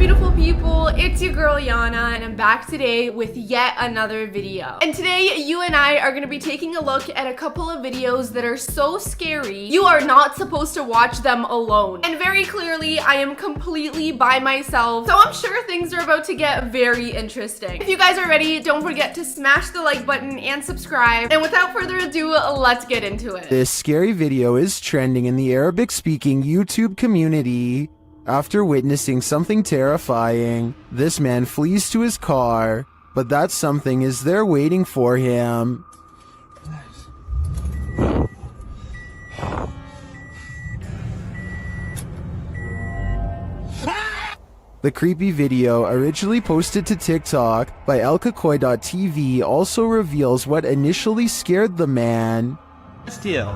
beautiful people, it's your girl Jana, and I'm back today with yet another video. And today you and I are going to be taking a look at a couple of videos that are so scary you are not supposed to watch them alone. And very clearly I am completely by myself, so I'm sure things are about to get very interesting. If you guys are ready, don't forget to smash the like button and subscribe. And without further ado, let's get into it. This scary video is trending in the Arabic-speaking YouTube community. After witnessing something terrifying, this man flees to his car, but that something is there waiting for him. The creepy video, originally posted to TikTok by elkakoi.tv, also reveals what initially scared the man. Still.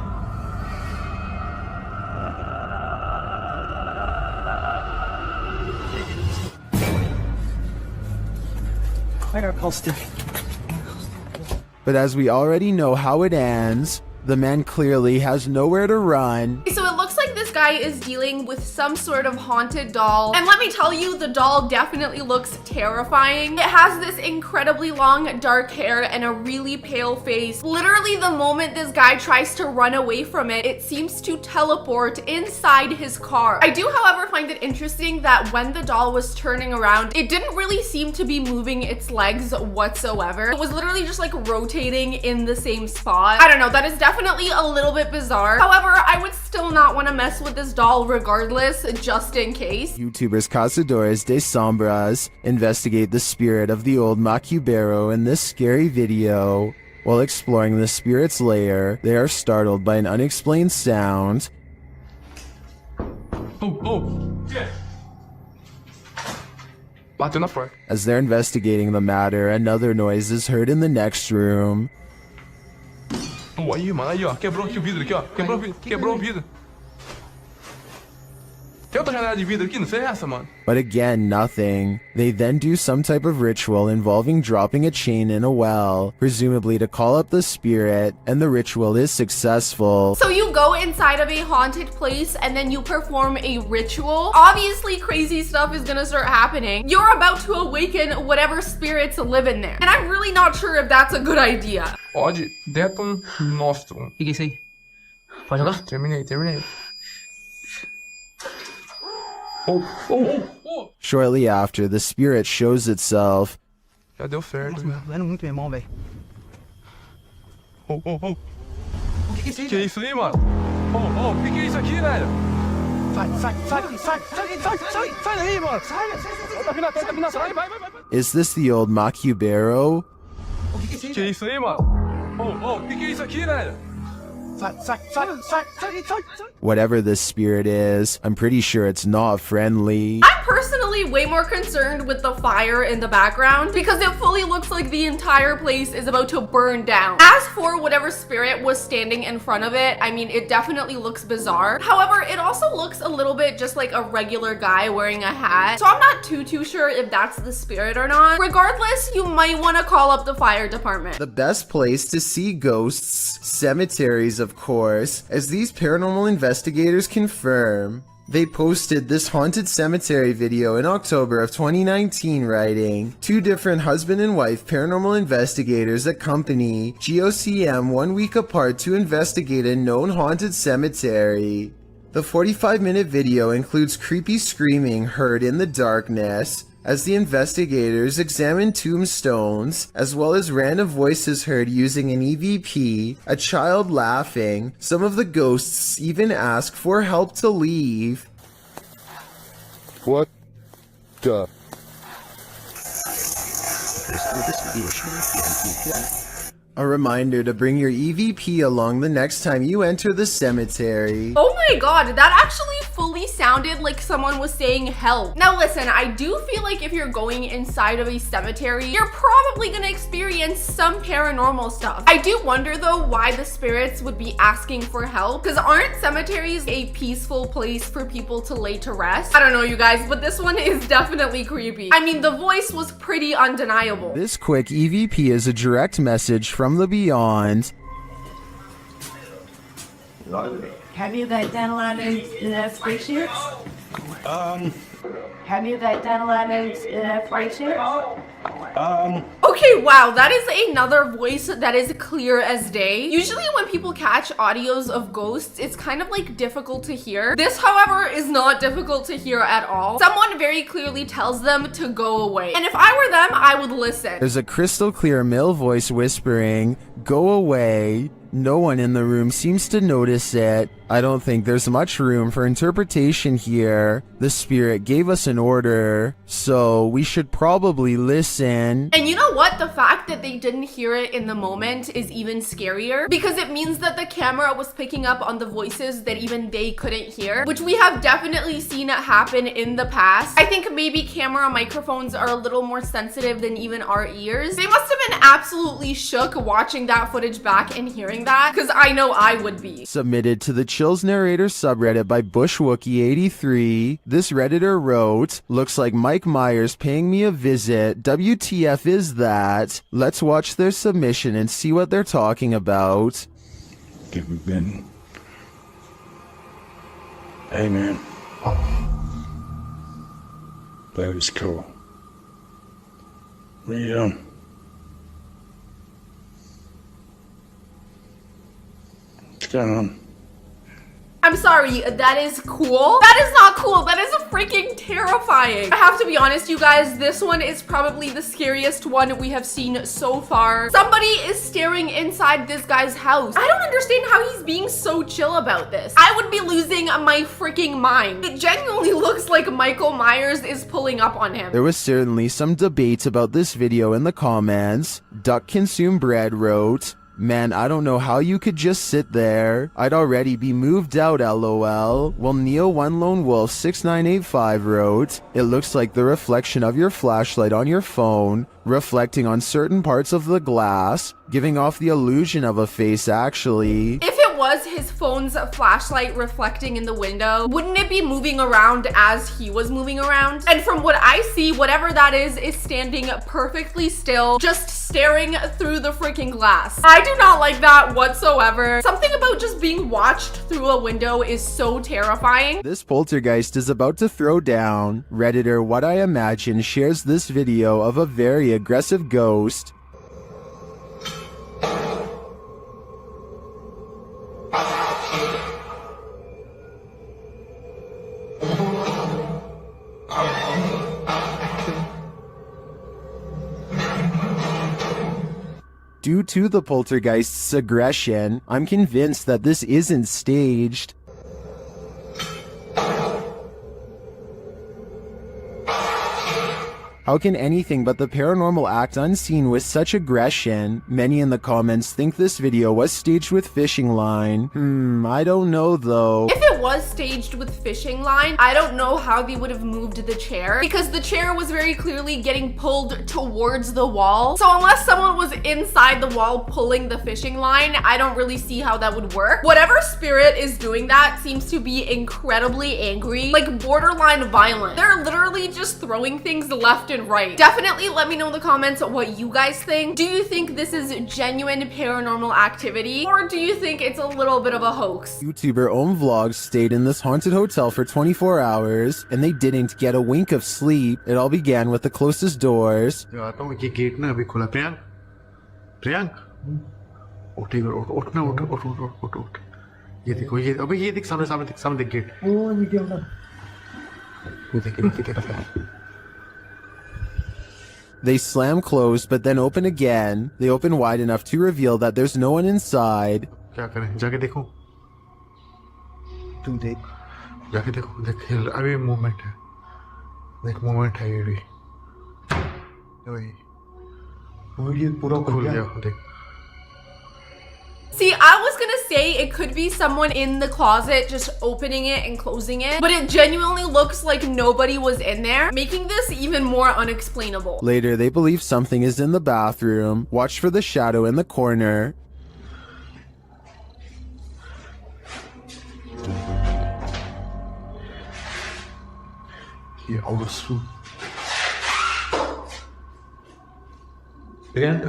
But as we already know how it ends, the man clearly has nowhere to run. So it looks like this guy is dealing with some sort of haunted doll. And let me tell you, the doll definitely looks terrifying. It has this incredibly long dark hair and a really pale face. Literally the moment this guy tries to run away from it, it seems to teleport inside his car. I do, however, find it interesting that when the doll was turning around, it didn't really seem to be moving its legs whatsoever. It was literally just like rotating in the same spot. I don't know, that is definitely a little bit bizarre. However, I would still not want to mess with this doll regardless, just in case. YouTubers Cazadores de Sombras investigate the spirit of the old Macubero in this scary video. While exploring the spirit's lair, they are startled by an unexplained sound. Bateu na porta. As they're investigating the matter, another noise is heard in the next room. Oh, aí, mano, aí, ó. Quebrou aqui o vidro, aqui, ó. Quebrou o vidro. Tem outra janela de vidro aqui? Não sei essa, mano. But again, nothing. They then do some type of ritual involving dropping a chain in a well, presumably to call up the spirit, and the ritual is successful. So you go inside of a haunted place and then you perform a ritual. Obviously crazy stuff is gonna start happening. You're about to awaken whatever spirits live in there. And I'm really not sure if that's a good idea. Pode. Deton Nostrum. O que é isso aí? Pode jogar? Terminei. Shortly after, the spirit shows itself. Já deu certo. Nossa, muito meu irmão, velho. O que é isso aí? Que é isso aí, mano? O que é isso aqui, velho? Sai daí, mano. Sai. Tá vindo atrás, vai. Is this the old Macubero? O que é isso aí? Que é isso aí, mano? O que é isso aqui, velho? Sai. Whatever this spirit is, I'm pretty sure it's not friendly. I'm personally way more concerned with the fire in the background because it fully looks like the entire place is about to burn down. As for whatever spirit was standing in front of it, I mean, it definitely looks bizarre. However, it also looks a little bit just like a regular guy wearing a hat. So I'm not too sure if that's the spirit or not. Regardless, you might want to call up the fire department. The best place to see ghosts, cemeteries of course, as these paranormal investigators confirm. They posted this haunted cemetery video in October of 2019, writing, 2 different husband and wife paranormal investigators accompany GOCM 1 week apart to investigate a known haunted cemetery. The 45-minute video includes creepy screaming heard in the darkness as the investigators examine tombstones, as well as random voices heard using an EVP, a child laughing. Some of the ghosts even ask for help to leave. What the? A reminder to bring your EVP along the next time you enter the cemetery. Oh my god, that actually fully sounded like someone was saying help. Now listen, I do feel like if you're going inside of a cemetery, you're probably gonna experience some paranormal stuff. I do wonder though why the spirits would be asking for help, because aren't cemeteries a peaceful place for people to lay to rest? I don't know you guys, but this one is definitely creepy. I mean, the voice was pretty undeniable. This quick EVP is a direct message from the beyond. Have you guys done a lot of investigations? Have you guys done a lot of apparitions? Okay, wow, that is another voice that is clear as day. Usually when people catch audios of ghosts, it's kind of like difficult to hear. This, however, is not difficult to hear at all. Someone very clearly tells them to go away. And if I were them, I would listen. There's a crystal clear male voice whispering, "Go away." No one in the room seems to notice it. I don't think there's much room for interpretation here. The spirit gave us an order, so we should probably listen. And you know what? The fact that they didn't hear it in the moment is even scarier, because it means that the camera was picking up on the voices that even they couldn't hear, which we have definitely seen it happen in the past. I think maybe camera microphones are a little more sensitive than even our ears. They must have been absolutely shook watching that footage back and hearing that, because I know I would be. Submitted to the Chills Narrator subreddit by BushWookie83, this redditor wrote, "Looks like Mike Myers paying me a visit. WTF is that? Let's watch their submission and see what they're talking about." Have we been? Hey man. That was cool. What are you doing? What's going on? I'm sorry, that is cool? That is not cool. That is freaking terrifying. I have to be honest, you guys, this one is probably the scariest one we have seen so far. Somebody is staring inside this guy's house. I don't understand how he's being so chill about this. I would be losing my freaking mind. It genuinely looks like Michael Myers is pulling up on him. There was certainly some debate about this video in the comments. Duck Consume Bread wrote, "Man, I don't know how you could just sit there. I'd already be moved out, lol." While Neo One Lone Wolf 6985 wrote, "It looks like the reflection of your flashlight on your phone, reflecting on certain parts of the glass, giving off the illusion of a face actually." If it was his phone's flashlight reflecting in the window, wouldn't it be moving around as he was moving around? And from what I see, whatever that is standing perfectly still, just staring through the freaking glass. I do not like that whatsoever. Something about just being watched through a window is so terrifying. This poltergeist is about to throw down. Redditor What I Imagine shares this video of a very aggressive ghost. Due to the poltergeist's aggression, I'm convinced that this isn't staged. How can anything but the paranormal act unseen with such aggression? Many in the comments think this video was staged with fishing line. I don't know though. If it was staged with fishing line, I don't know how they would have moved the chair, because the chair was very clearly getting pulled towards the wall. So unless someone was inside the wall pulling the fishing line, I don't really see how that would work. Whatever spirit is doing that seems to be incredibly angry, like borderline violent. They're literally just throwing things left and right. Definitely let me know in the comments what you guys think. Do you think this is genuine paranormal activity, or do you think it's a little bit of a hoax? YouTuber Om Vlogs stayed in this haunted hotel for 24 hours and they didn't get a wink of sleep. It all began with the closest doors. ये gate ना अभी खुला प्रियांक प्रियांक उठ इधर उठ ना उठ उठ उठ उठ उठ ये देखो ये अबे ये देख सामने देख गेट ये देख They slam closed but then open again. They open wide enough to reveal that there's no one inside. क्या करें जाके देखो तुम देख जाके देखो देख अभी मूवमेंट है देख मूवमेंट है ये भी ये पूरा खुल गया देख See, I was gonna say it could be someone in the closet just opening it and closing it, but it genuinely looks like nobody was in there, making this even more unexplainable. Later, they believe something is in the bathroom. Watch for the shadow in the corner. ये अवसर Priyank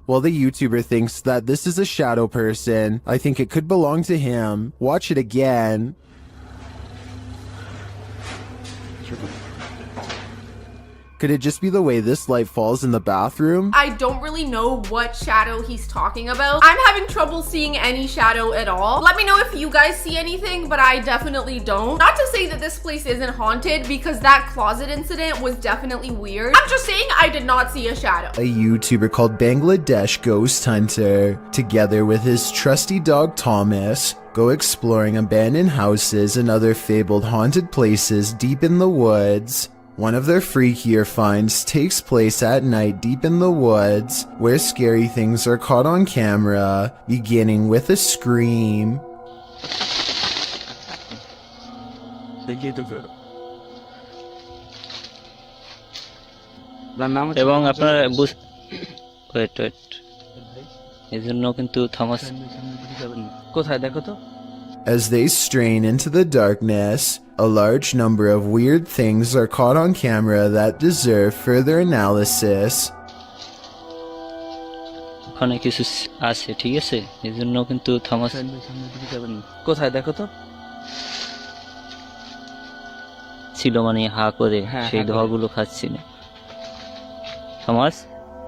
While the YouTuber thinks that this is a shadow person, I think it could belong to him. Watch it again. Could it just be the way this light falls in the bathroom? I don't really know what shadow he's talking about. I'm having trouble seeing any shadow at all. Let me know if you guys see anything, but I definitely don't. Not to say that this place isn't haunted, because that closet incident was definitely weird. I'm just saying I did not see a shadow. A YouTuber called Bangladesh Ghost Hunter, together with his trusty dog Thomas, go exploring abandoned houses and other fabled haunted places deep in the woods. One of their freakier finds takes place at night deep in the woods, where scary things are caught on camera, beginning with a scream. এবং আপনারা wait এই জন্য কিন্তু Thomas কোথায় দেখো তো। As they strain into the darkness, a large number of weird things are caught on camera that deserve further analysis. ওখানে কিছু আছে, ঠিক আছে, এই জন্য কিন্তু থমাস কোথায় দেখো তো ছিল, মানে হা করে সেই ধোঁয়াগুলো খাচ্ছি না Thomas.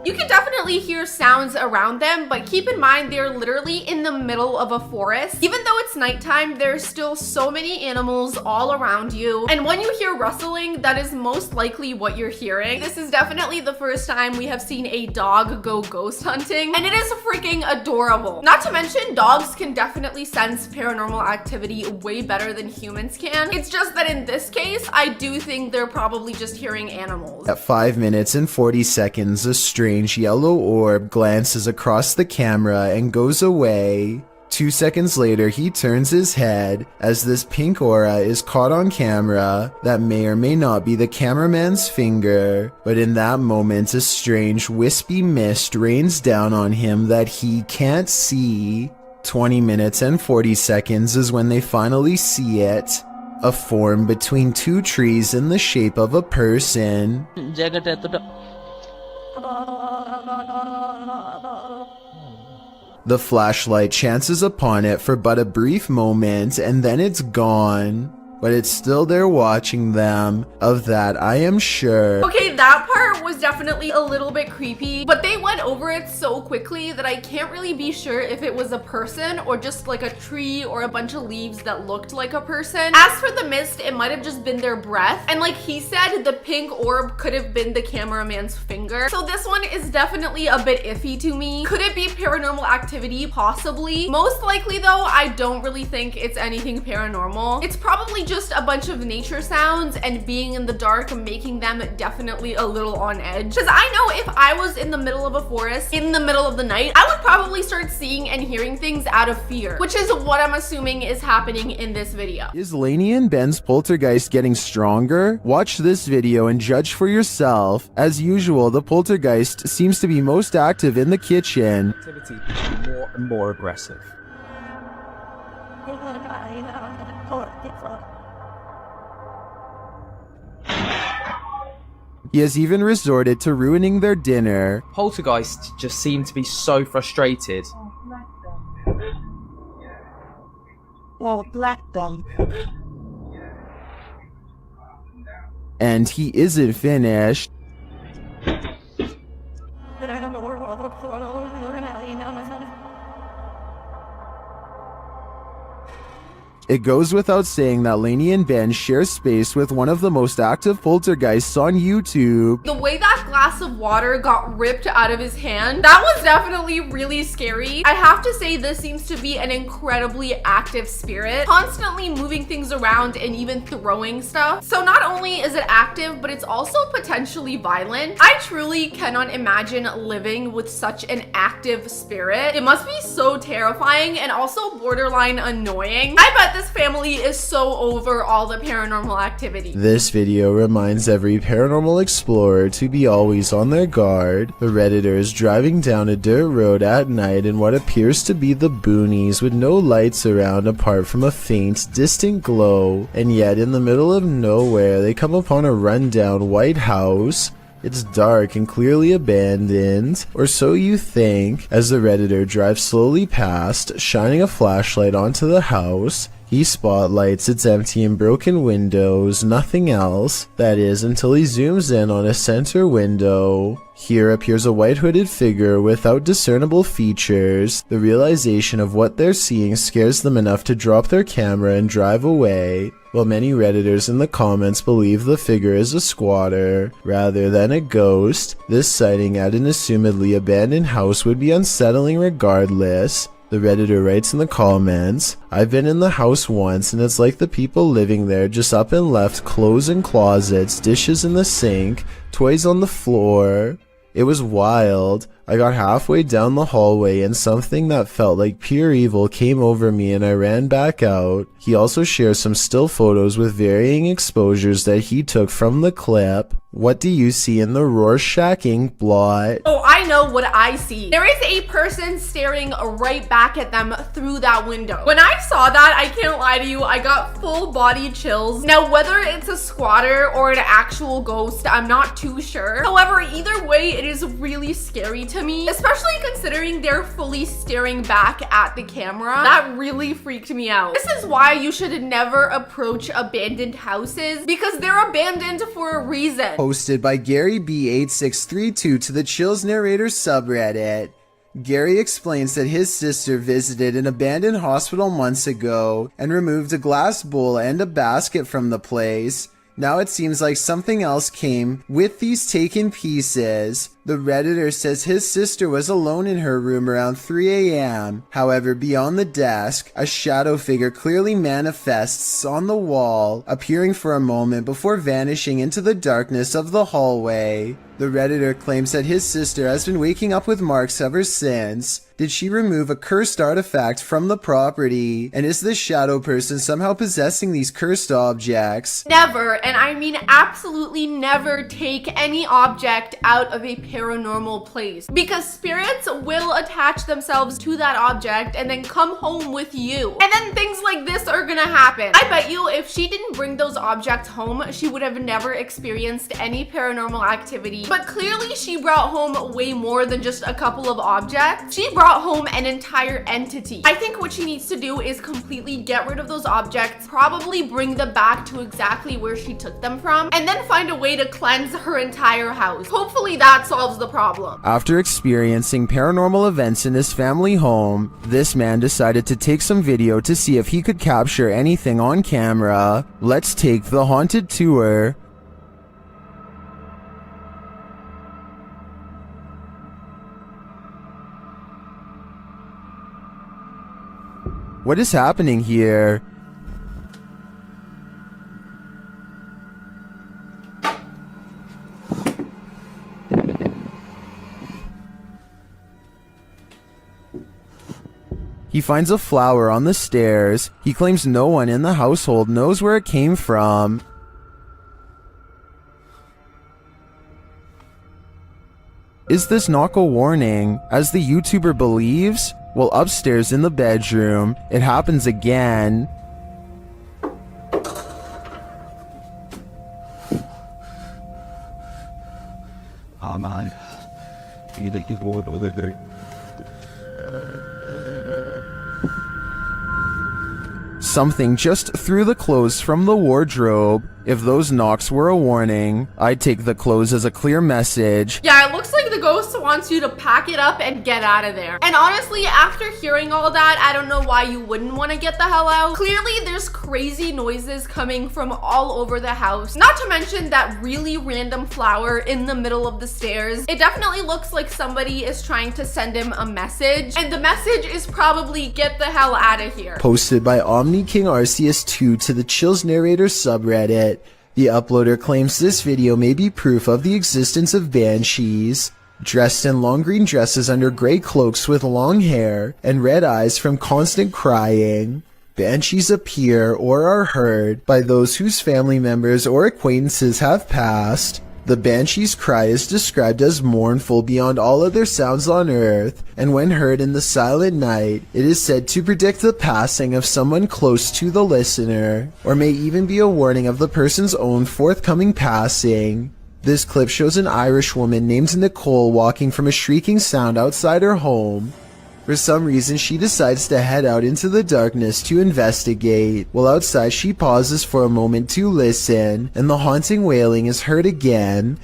You can definitely hear sounds around them, but keep in mind they're literally in the middle of a forest. Even though it's nighttime, there's still so many animals all around you. And when you hear rustling, that is most likely what you're hearing. This is definitely the first time we have seen a dog go ghost hunting, and it is freaking adorable. Not to mention, dogs can definitely sense paranormal activity way better than humans can. It's just that in this case, I do think they're probably just hearing animals. At 5 minutes and 40 seconds, a strange yellow orb glances across the camera and goes away. 2 seconds later, he turns his head as this pink aura is caught on camera that may or may not be the cameraman's finger, but in that moment, a strange wispy mist rains down on him that he can't see. 20 minutes and 40 seconds is when they finally see it. A form between two trees in the shape of a person. The flashlight chances upon it for but a brief moment and then it's gone. But it's still there watching them. Of that, I am sure. Okay, that part was definitely a little bit creepy, but they went over it so quickly that I can't really be sure if it was a person or just like a tree or a bunch of leaves that looked like a person. As for the mist, it might have just been their breath. And like he said, the pink orb could have been the cameraman's finger. So this one is definitely a bit iffy to me. Could it be paranormal activity? Possibly. Most likely though, I don't really think it's anything paranormal. It's probably just a bunch of nature sounds and being in the dark making them definitely a little on edge. Because I know if I was in the middle of a forest in the middle of the night, I would probably start seeing and hearing things out of fear, which is what I'm assuming is happening in this video. Is Lainey and Ben's poltergeist getting stronger? Watch this video and judge for yourself. As usual, the poltergeist seems to be most active in the kitchen. More and more aggressive. He has even resorted to ruining their dinner. Poltergeist just seem to be so frustrated. And he isn't finished. It goes without saying that Lainey and Ben share space with one of the most active poltergeists on YouTube. The way that glass of water got ripped out of his hand, that was definitely really scary. I have to say this seems to be an incredibly active spirit, constantly moving things around and even throwing stuff. So not only is it active, but it's also potentially violent. I truly cannot imagine living with such an active spirit. It must be so terrifying and also borderline annoying. I bet this family is so over all the paranormal activity. This video reminds every paranormal explorer to be always on their guard. The Redditor is driving down a dirt road at night in what appears to be the boonies with no lights around apart from a faint, distant glow, and yet in the middle of nowhere they come upon a rundown white house. It's dark and clearly abandoned, or so you think, as the Redditor drives slowly past, shining a flashlight onto the house. He spotlights its empty and broken windows, nothing else, that is, until he zooms in on a center window. Here appears a white hooded figure without discernible features. The realization of what they're seeing scares them enough to drop their camera and drive away. While many Redditors in the comments believe the figure is a squatter rather than a ghost, this sighting at an assumedly abandoned house would be unsettling regardless. The Redditor writes in the comments, "I've been in the house once and it's like the people living there just up and left clothes in closets, dishes in the sink, toys on the floor. It was wild. I got halfway down the hallway and something that felt like pure evil came over me and I ran back out." He also shares some still photos with varying exposures that he took from the clip. What do you see in the Rorschach ink blot? Oh, I know what I see. There is a person staring right back at them through that window. When I saw that, I can't lie to you, I got full body chills. Now, whether it's a squatter or an actual ghost, I'm not too sure. However, either way, it is really scary to me, especially considering they're fully staring back at the camera. That really freaked me out. This is why you should never approach abandoned houses, because they're abandoned for a reason. Posted by Gary B8632 to the Chills Narrator subreddit. Gary explains that his sister visited an abandoned hospital months ago and removed a glass bowl and a basket from the place. Now it seems like something else came with these taken pieces. The Redditor says his sister was alone in her room around 3 a.m. However, beyond the desk, a shadow figure clearly manifests on the wall, appearing for a moment before vanishing into the darkness of the hallway. The Redditor claims that his sister has been waking up with marks ever since. Did she remove a cursed artifact from the property? And is this shadow person somehow possessing these cursed objects? Never, and I mean absolutely never, take any object out of a paranormal place, because spirits will attach themselves to that object and then come home with you. And then things like this are gonna happen. I bet you if she didn't bring those objects home, she would have never experienced any paranormal activity. But clearly she brought home way more than just a couple of objects. She brought home an entire entity. I think what she needs to do is completely get rid of those objects, probably bring them back to exactly where she took them from, and then find a way to cleanse her entire house. Hopefully that solves the problem. After experiencing paranormal events in his family home, this man decided to take some video to see if he could capture anything on camera. Let's take the haunted tour. What is happening here? He finds a flower on the stairs. He claims no one in the household knows where it came from. Is this not a warning, as the YouTuber believes? Well, upstairs in the bedroom, it happens again. Oh man. You think you've got what they're doing? Something just threw the clothes from the wardrobe. If those knocks were a warning, I'd take the clothes as a clear message. Yeah, it looks like the ghost wants you to pack it up and get out of there. And honestly, after hearing all that, I don't know why you wouldn't want to get the hell out. Clearly, there's crazy noises coming from all over the house. Not to mention that really random flower in the middle of the stairs. It definitely looks like somebody is trying to send him a message. And the message is probably get the hell out of here. Posted by Omni King Arceus 2 to the Chills Narrator subreddit. The uploader claims this video may be proof of the existence of banshees. Dressed in long green dresses under gray cloaks with long hair and red eyes from constant crying, banshees appear or are heard by those whose family members or acquaintances have passed. The banshee's cry is described as mournful beyond all other sounds on earth, and when heard in the silent night, it is said to predict the passing of someone close to the listener, or may even be a warning of the person's own forthcoming passing. This clip shows an Irish woman named Nicole walking from a shrieking sound outside her home. For some reason, she decides to head out into the darkness to investigate. While outside, she pauses for a moment to listen, and the haunting wailing is heard again.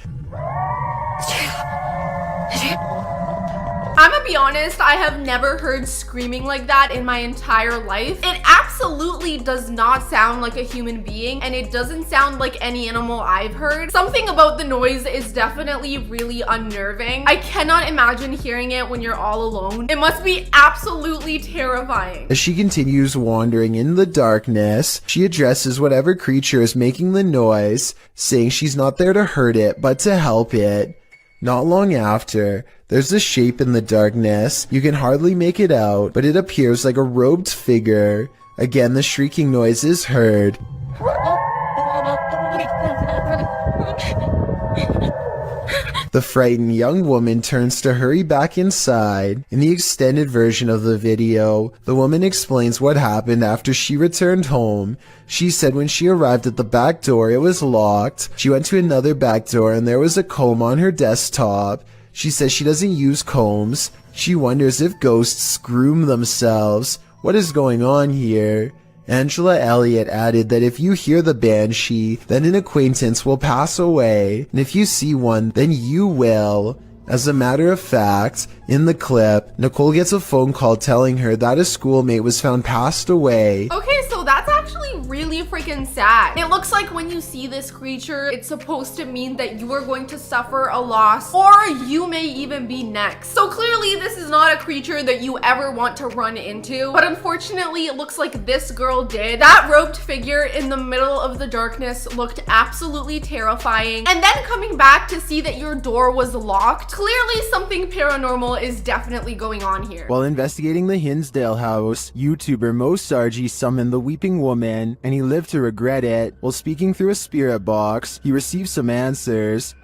I'm gonna be honest, I have never heard screaming like that in my entire life. It absolutely does not sound like a human being, and it doesn't sound like any animal I've heard. Something about the noise is definitely really unnerving. I cannot imagine hearing it when you're all alone. It must be absolutely terrifying. As she continues wandering in the darkness, she addresses whatever creature is making the noise, saying she's not there to hurt it, but to help it. Not long after, there's a shape in the darkness. You can hardly make it out, but it appears like a robed figure. Again, the shrieking noise is heard. The frightened young woman turns to hurry back inside. In the extended version of the video, the woman explains what happened after she returned home. She said when she arrived at the back door, it was locked. She went to another back door and there was a comb on her desktop. She says she doesn't use combs. She wonders if ghosts groom themselves. What is going on here? Angela Elliott added that if you hear the banshee, then an acquaintance will pass away, and if you see one, then you will. As a matter of fact, in the clip, Nicole gets a phone call telling her that a schoolmate was found passed away. Okay, so that's actually really freaking sad. It looks like when you see this creature, it's supposed to mean that you are going to suffer a loss, or you may even be next. So clearly this is not a creature that you ever want to run into, but unfortunately it looks like this girl did. That robed figure in the middle of the darkness looked absolutely terrifying, and then coming back to see that your door was locked, clearly something paranormal is definitely going on here. While investigating the Hinsdale house, YouTuber Mo Sargi summoned the weeping woman, and he lived to regret it. While speaking through a spirit box, he received some answers.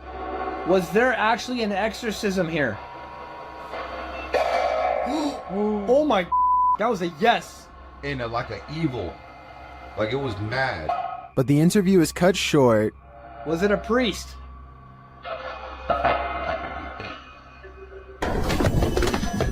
Was there actually an exorcism here? Oh my, that was a yes. And like an evil. Like it was mad. But the interview is cut short. Was it a priest?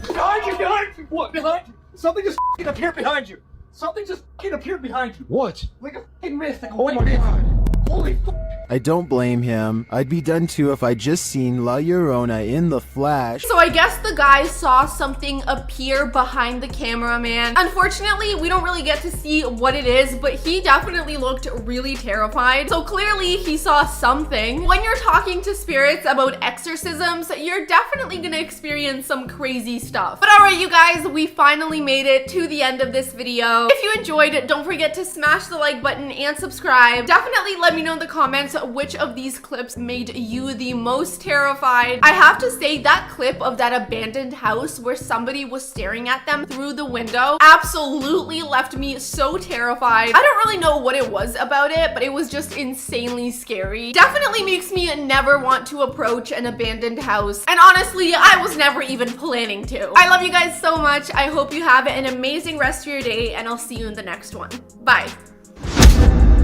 Behind you! Behind you! What? Behind you! Something just appeared behind you! Something just appeared behind you! What? Like a f***ing mist! Like, oh my god! Holy f***! I don't blame him. I'd be done too if I just seen La Llorona in the flesh. So I guess the guy saw something appear behind the cameraman. Unfortunately, we don't really get to see what it is, but he definitely looked really terrified. So clearly he saw something. When you're talking to spirits about exorcisms, you're definitely gonna experience some crazy stuff. But alright you guys, we finally made it to the end of this video. If you enjoyed, don't forget to smash the like button and subscribe. Definitely let me know in the comments which of these clips made you the most terrified. I have to say that clip of that abandoned house where somebody was staring at them through the window absolutely left me so terrified. I don't really know what it was about it, but it was just insanely scary. Definitely makes me never want to approach an abandoned house. And honestly, I was never even planning to. I love you guys so much. I hope you have an amazing rest of your day, and I'll see you in the next one. Bye.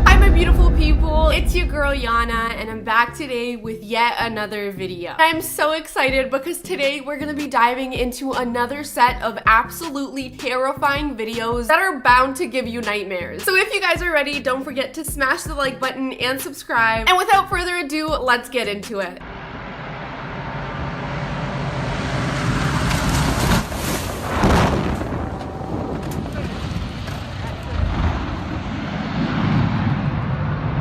Hi my beautiful people, it's your girl Jana, and I'm back today with yet another video. I'm so excited because today we're gonna be diving into another set of absolutely terrifying videos that are bound to give you nightmares. So if you guys are ready, don't forget to smash the like button and subscribe. And without further ado, let's get into it.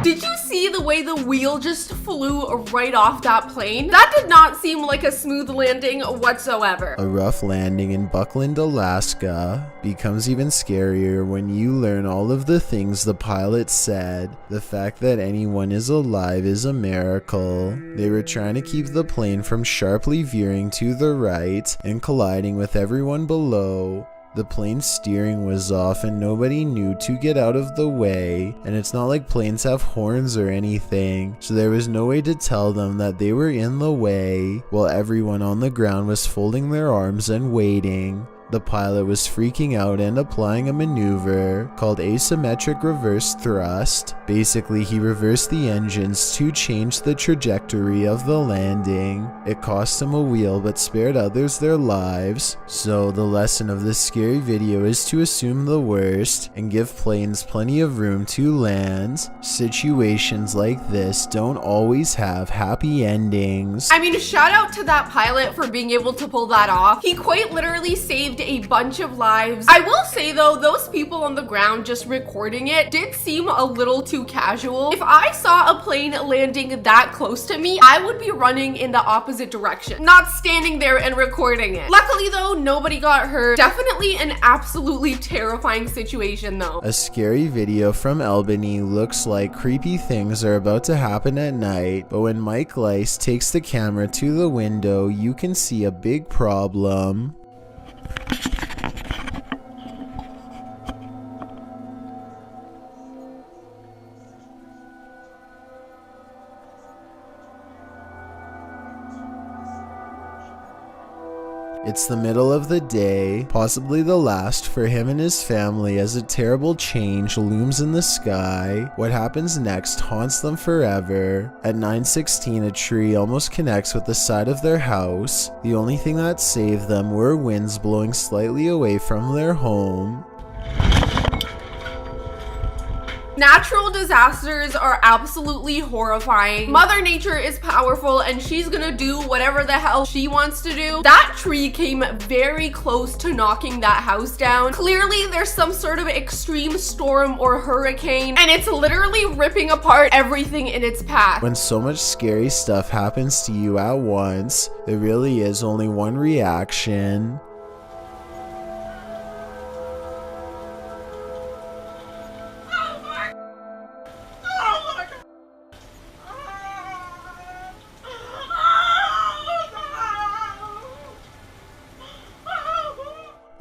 Did you see the way the wheel just flew right off that plane? That did not seem like a smooth landing whatsoever. A rough landing in Buckland, Alaska becomes even scarier when you learn all of the things the pilot said. The fact that anyone is alive is a miracle. They were trying to keep the plane from sharply veering to the right and colliding with everyone below. The plane's steering was off and nobody knew to get out of the way, and it's not like planes have horns or anything, so there was no way to tell them that they were in the way, while everyone on the ground was folding their arms and waiting. The pilot was freaking out and applying a maneuver called asymmetric reverse thrust. Basically, he reversed the engines to change the trajectory of the landing. It cost him a wheel but spared others their lives. So the lesson of this scary video is to assume the worst and give planes plenty of room to land. Situations like this don't always have happy endings. I mean, shout out to that pilot for being able to pull that off. He quite literally saved a bunch of lives. I will say though, those people on the ground just recording it did seem a little too casual. If I saw a plane landing that close to me, I would be running in the opposite direction, not standing there and recording it. Luckily though, nobody got hurt. Definitely an absolutely terrifying situation though. A scary video from Albany looks like creepy things are about to happen at night, but when Mike Lice takes the camera to the window, you can see a big problem. It's the middle of the day, possibly the last for him and his family, as a terrible change looms in the sky. What happens next haunts them forever. At 9:16, a tree almost connects with the side of their house. The only thing that saved them were winds blowing slightly away from their home. Natural disasters are absolutely horrifying. Mother Nature is powerful and she's gonna do whatever the hell she wants to do. That tree came very close to knocking that house down. Clearly there's some sort of extreme storm or hurricane and it's literally ripping apart everything in its path. When so much scary stuff happens to you at once, there really is only one reaction.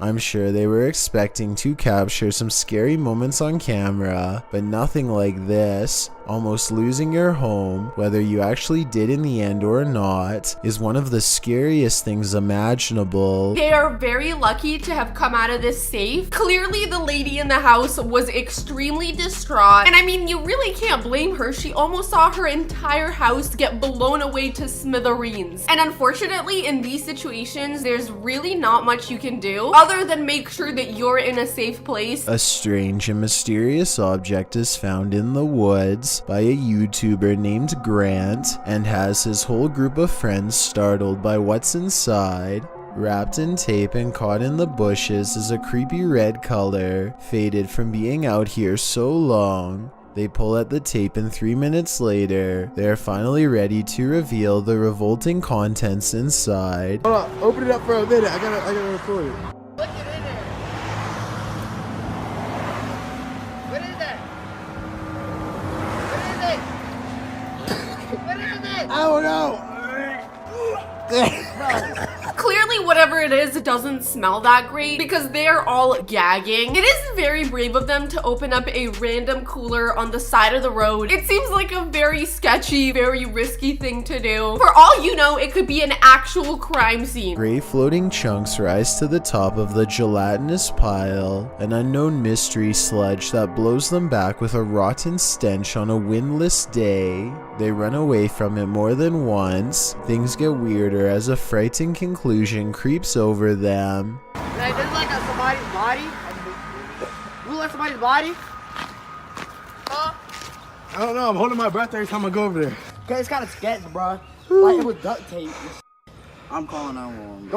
I'm sure they were expecting to capture some scary moments on camera, but nothing like this. Almost losing your home, whether you actually did in the end or not, is one of the scariest things imaginable. They are very lucky to have come out of this safe. Clearly the lady in the house was extremely distraught, and I mean, you really can't blame her. She almost saw her entire house get blown away to smithereens. And unfortunately, in these situations, there's really not much you can do other than make sure that you're in a safe place. A strange and mysterious object is found in the woods by a YouTuber named Grant and has his whole group of friends startled by what's inside. Wrapped in tape and caught in the bushes is a creepy red color, faded from being out here so long. They pull at the tape and 3 minutes later, they are finally ready to reveal the revolting contents inside. Hold on, open it up for a minute. I gotta record it. Look it in there. What is that? What is it? I don't know. Clearly whatever it is, it doesn't smell that great because they're all gagging. It is very brave of them to open up a random cooler on the side of the road. It seems like a very sketchy, very risky thing to do. For all you know, it could be an actual crime scene. Gray floating chunks rise to the top of the gelatinous pile, an unknown mystery sludge that blows them back with a rotten stench on a windless day. They run away from it more than once. Things get weirder as a frightening conclusion creeps over them. Like, this is like somebody's body. You like somebody's body? Huh? I don't know. I'm holding my breath every time I go over there. Okay, it's kind of sketch, bro. Like it was duct tape. I'm calling 911.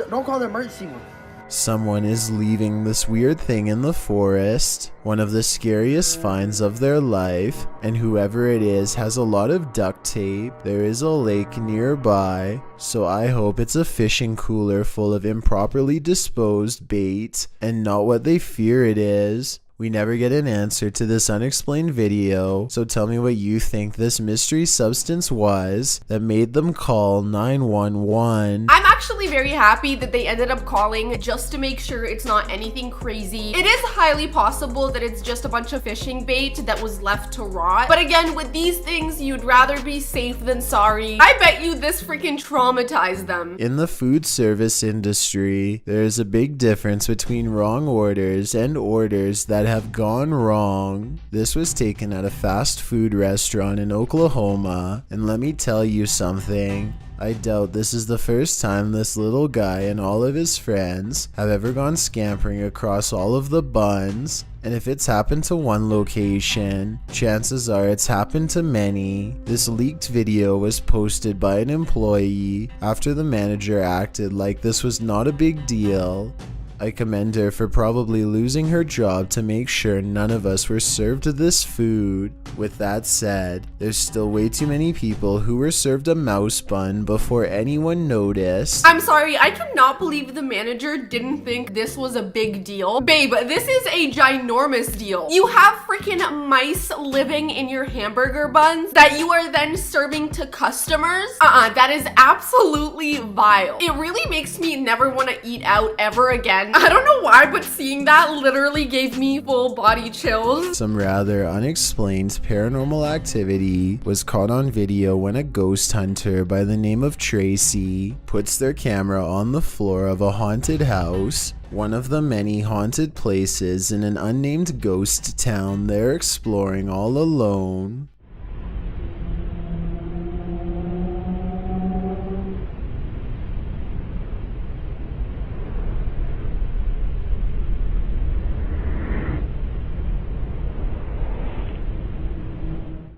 Don't call the emergency one. Someone is leaving this weird thing in the forest, one of the scariest finds of their life, and whoever it is has a lot of duct tape. There is a lake nearby, so I hope it's a fishing cooler full of improperly disposed bait and not what they fear it is. We never get an answer to this unexplained video, so tell me what you think this mystery substance was that made them call 911. I'm actually very happy that they ended up calling just to make sure it's not anything crazy. It is highly possible that it's just a bunch of fishing bait that was left to rot. But again, with these things, you'd rather be safe than sorry. I bet you this freaking traumatized them. In the food service industry, there's a big difference between wrong orders and orders that have gone wrong. This was taken at a fast food restaurant in Oklahoma, and let me tell you something. I doubt this is the first time this little guy and all of his friends have ever gone scampering across all of the buns. And if it's happened to one location, chances are it's happened to many. This leaked video was posted by an employee after the manager acted like this was not a big deal. I commend her for probably losing her job to make sure none of us were served this food. With that said, there's still way too many people who were served a mouse bun before anyone noticed. I'm sorry, I cannot believe the manager didn't think this was a big deal. Babe, this is a ginormous deal. You have freaking mice living in your hamburger buns that you are then serving to customers? That is absolutely vile. It really makes me never want to eat out ever again. I don't know why, but seeing that literally gave me full body chills. Some rather unexplained paranormal activity was caught on video when a ghost hunter by the name of Tracy puts their camera on the floor of a haunted house, one of the many haunted places in an unnamed ghost town they're exploring all alone.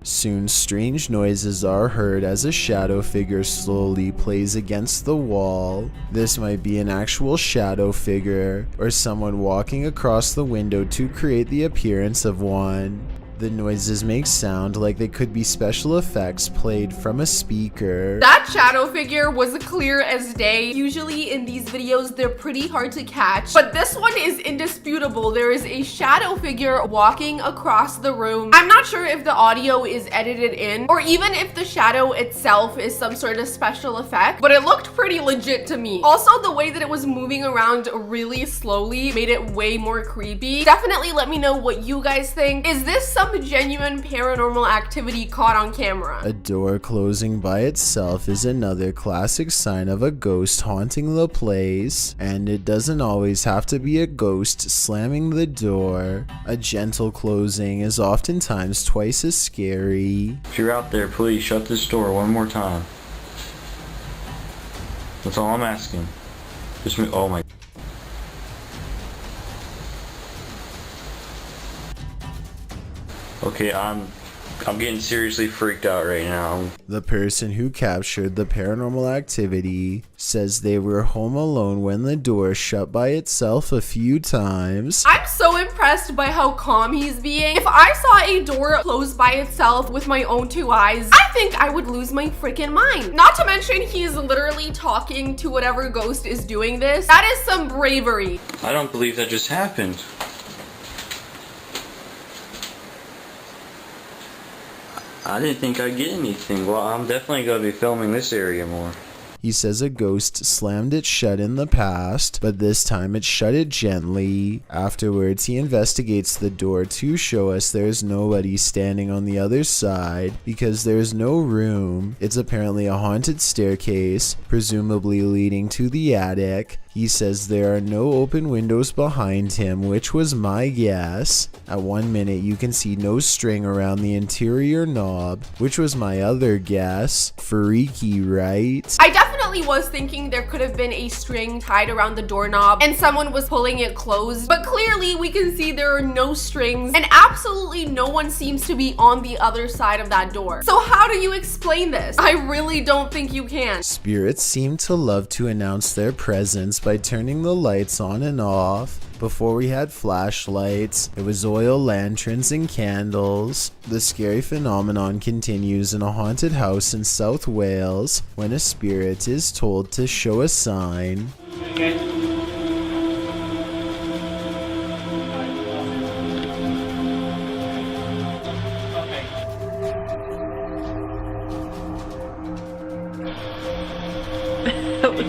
Soon, strange noises are heard as a shadow figure slowly plays against the wall. This might be an actual shadow figure, or someone walking across the window to create the appearance of one. The noises make sound like they could be special effects played from a speaker. That shadow figure was clear as day. Usually in these videos, they're pretty hard to catch, but this one is indisputable. There is a shadow figure walking across the room. I'm not sure if the audio is edited in, or even if the shadow itself is some sort of special effect, but it looked pretty legit to me. Also, the way that it was moving around really slowly made it way more creepy. Definitely let me know what you guys think. Is this some genuine paranormal activity caught on camera? A door closing by itself is another classic sign of a ghost haunting the place, and it doesn't always have to be a ghost slamming the door. A gentle closing is oftentimes twice as scary. If you're out there, please shut this door one more time. That's all I'm asking. Just me. Oh my. Okay, I'm getting seriously freaked out right now. The person who captured the paranormal activity says they were home alone when the door shut by itself a few times. I'm so impressed by how calm he's being. If I saw a door close by itself with my own two eyes, I think I would lose my freaking mind. Not to mention he's literally talking to whatever ghost is doing this. That is some bravery. I don't believe that just happened. I didn't think I'd get anything. Well, I'm definitely going to be filming this area more. He says a ghost slammed it shut in the past, but this time it shut it gently. Afterwards, he investigates the door to show us there's nobody standing on the other side because there's no room. It's apparently a haunted staircase, presumably leading to the attic. He says there are no open windows behind him, which was my guess. At 1 minute, you can see no string around the interior knob, which was my other guess. Freaky, right? I definitely was thinking there could have been a string tied around the doorknob and someone was pulling it closed, but clearly we can see there are no strings and absolutely no one seems to be on the other side of that door. So how do you explain this? I really don't think you can. Spirits seem to love to announce their presence by turning the lights on and off. Before we had flashlights, it was oil lanterns and candles. The scary phenomenon continues in a haunted house in South Wales when a spirit is told to show a sign.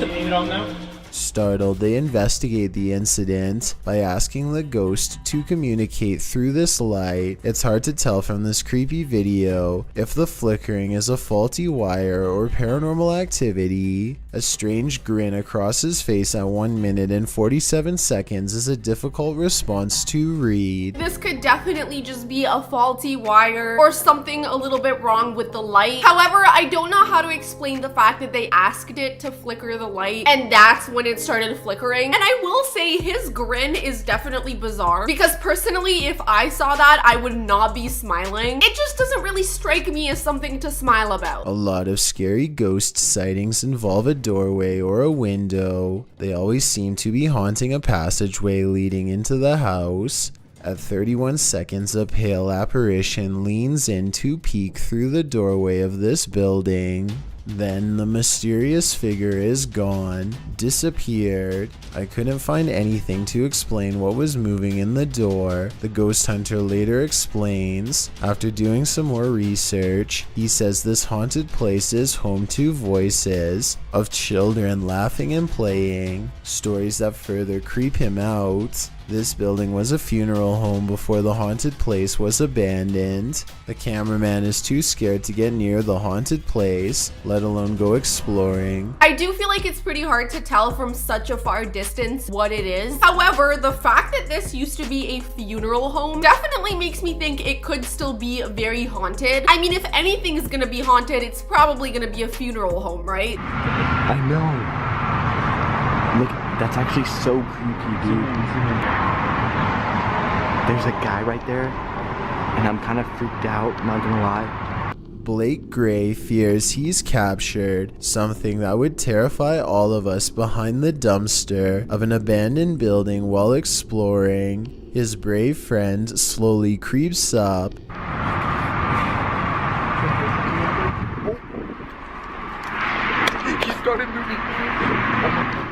leave it on now? Startled, they investigate the incident by asking the ghost to communicate through this light. It's hard to tell from this creepy video if the flickering is a faulty wire or paranormal activity. A strange grin across his face at 1 minute and 47 seconds is a difficult response to read. This could definitely just be a faulty wire or something a little bit wrong with the light. However, I don't know how to explain the fact that they asked it to flicker the light and that's when it started flickering. And I will say his grin is definitely bizarre because personally, if I saw that, I would not be smiling. It just doesn't really strike me as something to smile about. A lot of scary ghost sightings involve a doorway or a window. They always seem to be haunting a passageway leading into the house. At 31 seconds, a pale apparition leans in to peek through the doorway of this building. Then the mysterious figure is gone, disappeared. I couldn't find anything to explain what was moving in the door. The ghost hunter later explains, after doing some more research, he says this haunted place is home to voices of children laughing and playing, stories that further creep him out. This building was a funeral home before the haunted place was abandoned. The cameraman is too scared to get near the haunted place, let alone go exploring. I do feel like it's pretty hard to tell from such a far distance what it is. However, the fact that this used to be a funeral home definitely makes me think it could still be very haunted. I mean, if anything is gonna be haunted, it's probably gonna be a funeral home, right? I know. Look, that's actually so creepy, dude. There's a guy right there, and I'm kind of freaked out, not gonna lie. Blake Gray fears he's captured, something that would terrify all of us behind the dumpster of an abandoned building while exploring. His brave friend slowly creeps up. He started moving.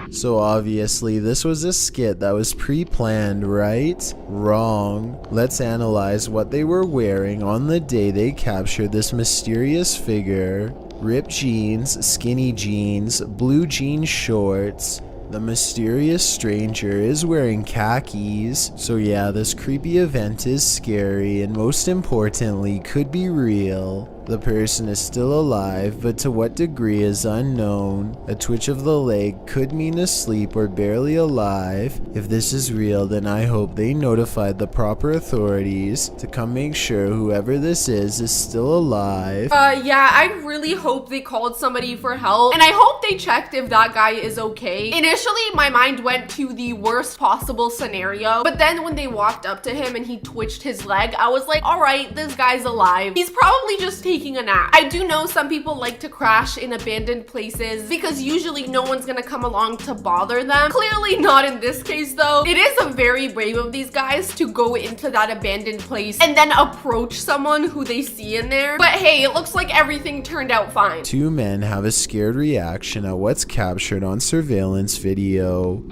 So obviously this was a skit that was pre-planned, right? Wrong. Let's analyze what they were wearing on the day they captured this mysterious figure. Ripped jeans, skinny jeans, blue jean shorts. The mysterious stranger is wearing khakis. So yeah, this creepy event is scary and most importantly could be real. The person is still alive, but to what degree is unknown. A twitch of the leg could mean asleep or barely alive. If this is real, then I hope they notified the proper authorities to come make sure whoever this is still alive. Yeah, I really hope they called somebody for help. And I hope they checked if that guy is okay. Initially, my mind went to the worst possible scenario. But then when they walked up to him and he twitched his leg, I was like, all right, this guy's alive. He's probably just taking a nap. I do know some people like to crash in abandoned places because usually no one's gonna come along to bother them. Clearly not in this case though. It is a very brave of these guys to go into that abandoned place and then approach someone who they see in there. But hey, it looks like everything turned out fine. Two men have a scared reaction at what's captured on surveillance video.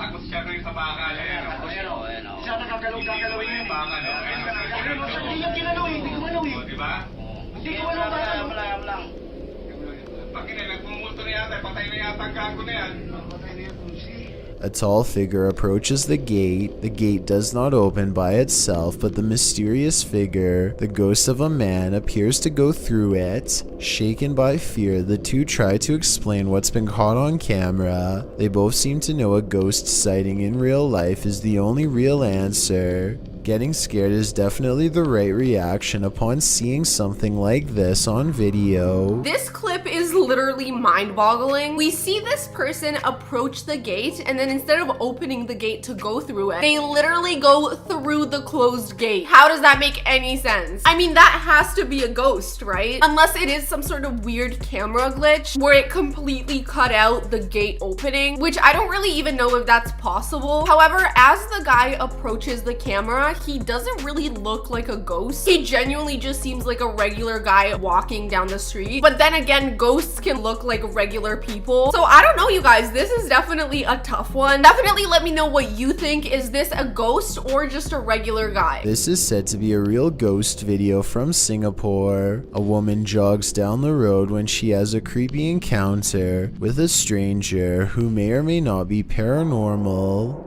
A tall figure approaches the gate. The gate does not open by itself, but the mysterious figure, the ghost of a man, appears to go through it. Shaken by fear, the two try to explain what's been caught on camera. They both seem to know a ghost sighting in real life is the only real answer. Getting scared is definitely the right reaction upon seeing something like this on video. This clip is literally mind-boggling. We see this person approach the gate and then instead of opening the gate to go through it, they literally go through the closed gate. How does that make any sense? I mean, that has to be a ghost, right? Unless it is some sort of weird camera glitch where it completely cut out the gate opening, which I don't really even know if that's possible. However, as the guy approaches the camera, he doesn't really look like a ghost. He genuinely just seems like a regular guy walking down the street. But then again, ghosts ghosts can look like regular people. So I don't know, you guys, this is definitely a tough one. Definitely let me know what you think. Is this a ghost or just a regular guy? This is said to be a real ghost video from Singapore. A woman jogs down the road when she has a creepy encounter with a stranger who may or may not be paranormal.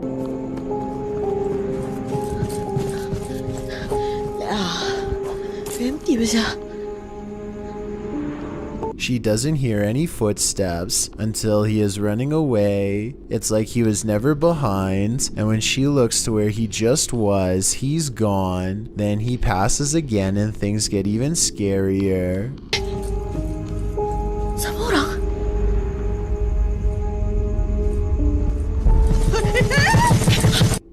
She doesn't hear any footsteps until he is running away. It's like he was never behind, and when she looks to where he just was, he's gone. Then he passes again and things get even scarier.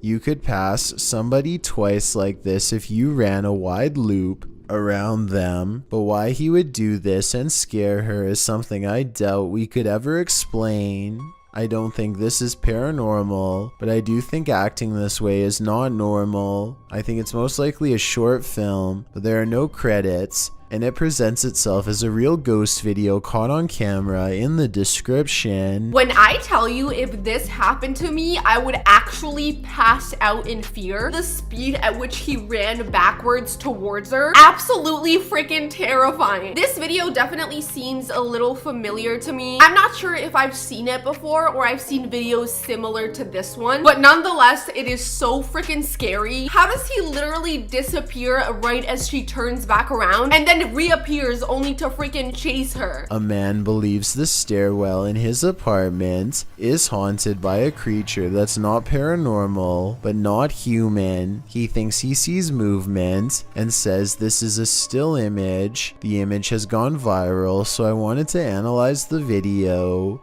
You could pass somebody twice like this if you ran a wide loop around them, but why he would do this and scare her is something I doubt we could ever explain. I don't think this is paranormal, but I do think acting this way is not normal. I think it's most likely a short film, but there are no credits, and it presents itself as a real ghost video caught on camera in the description. When I tell you, if this happened to me, I would actually pass out in fear. The speed at which he ran backwards towards her, absolutely freaking terrifying. This video definitely seems a little familiar to me. I'm not sure if I've seen it before or I've seen videos similar to this one, but nonetheless, it is so freaking scary. How does he literally disappear right as she turns back around and then reappears only to freaking chase her? A man believes the stairwell in his apartment is haunted by a creature that's not paranormal, but not human. He thinks he sees movement and says this is a still image. The image has gone viral, so I wanted to analyze the video.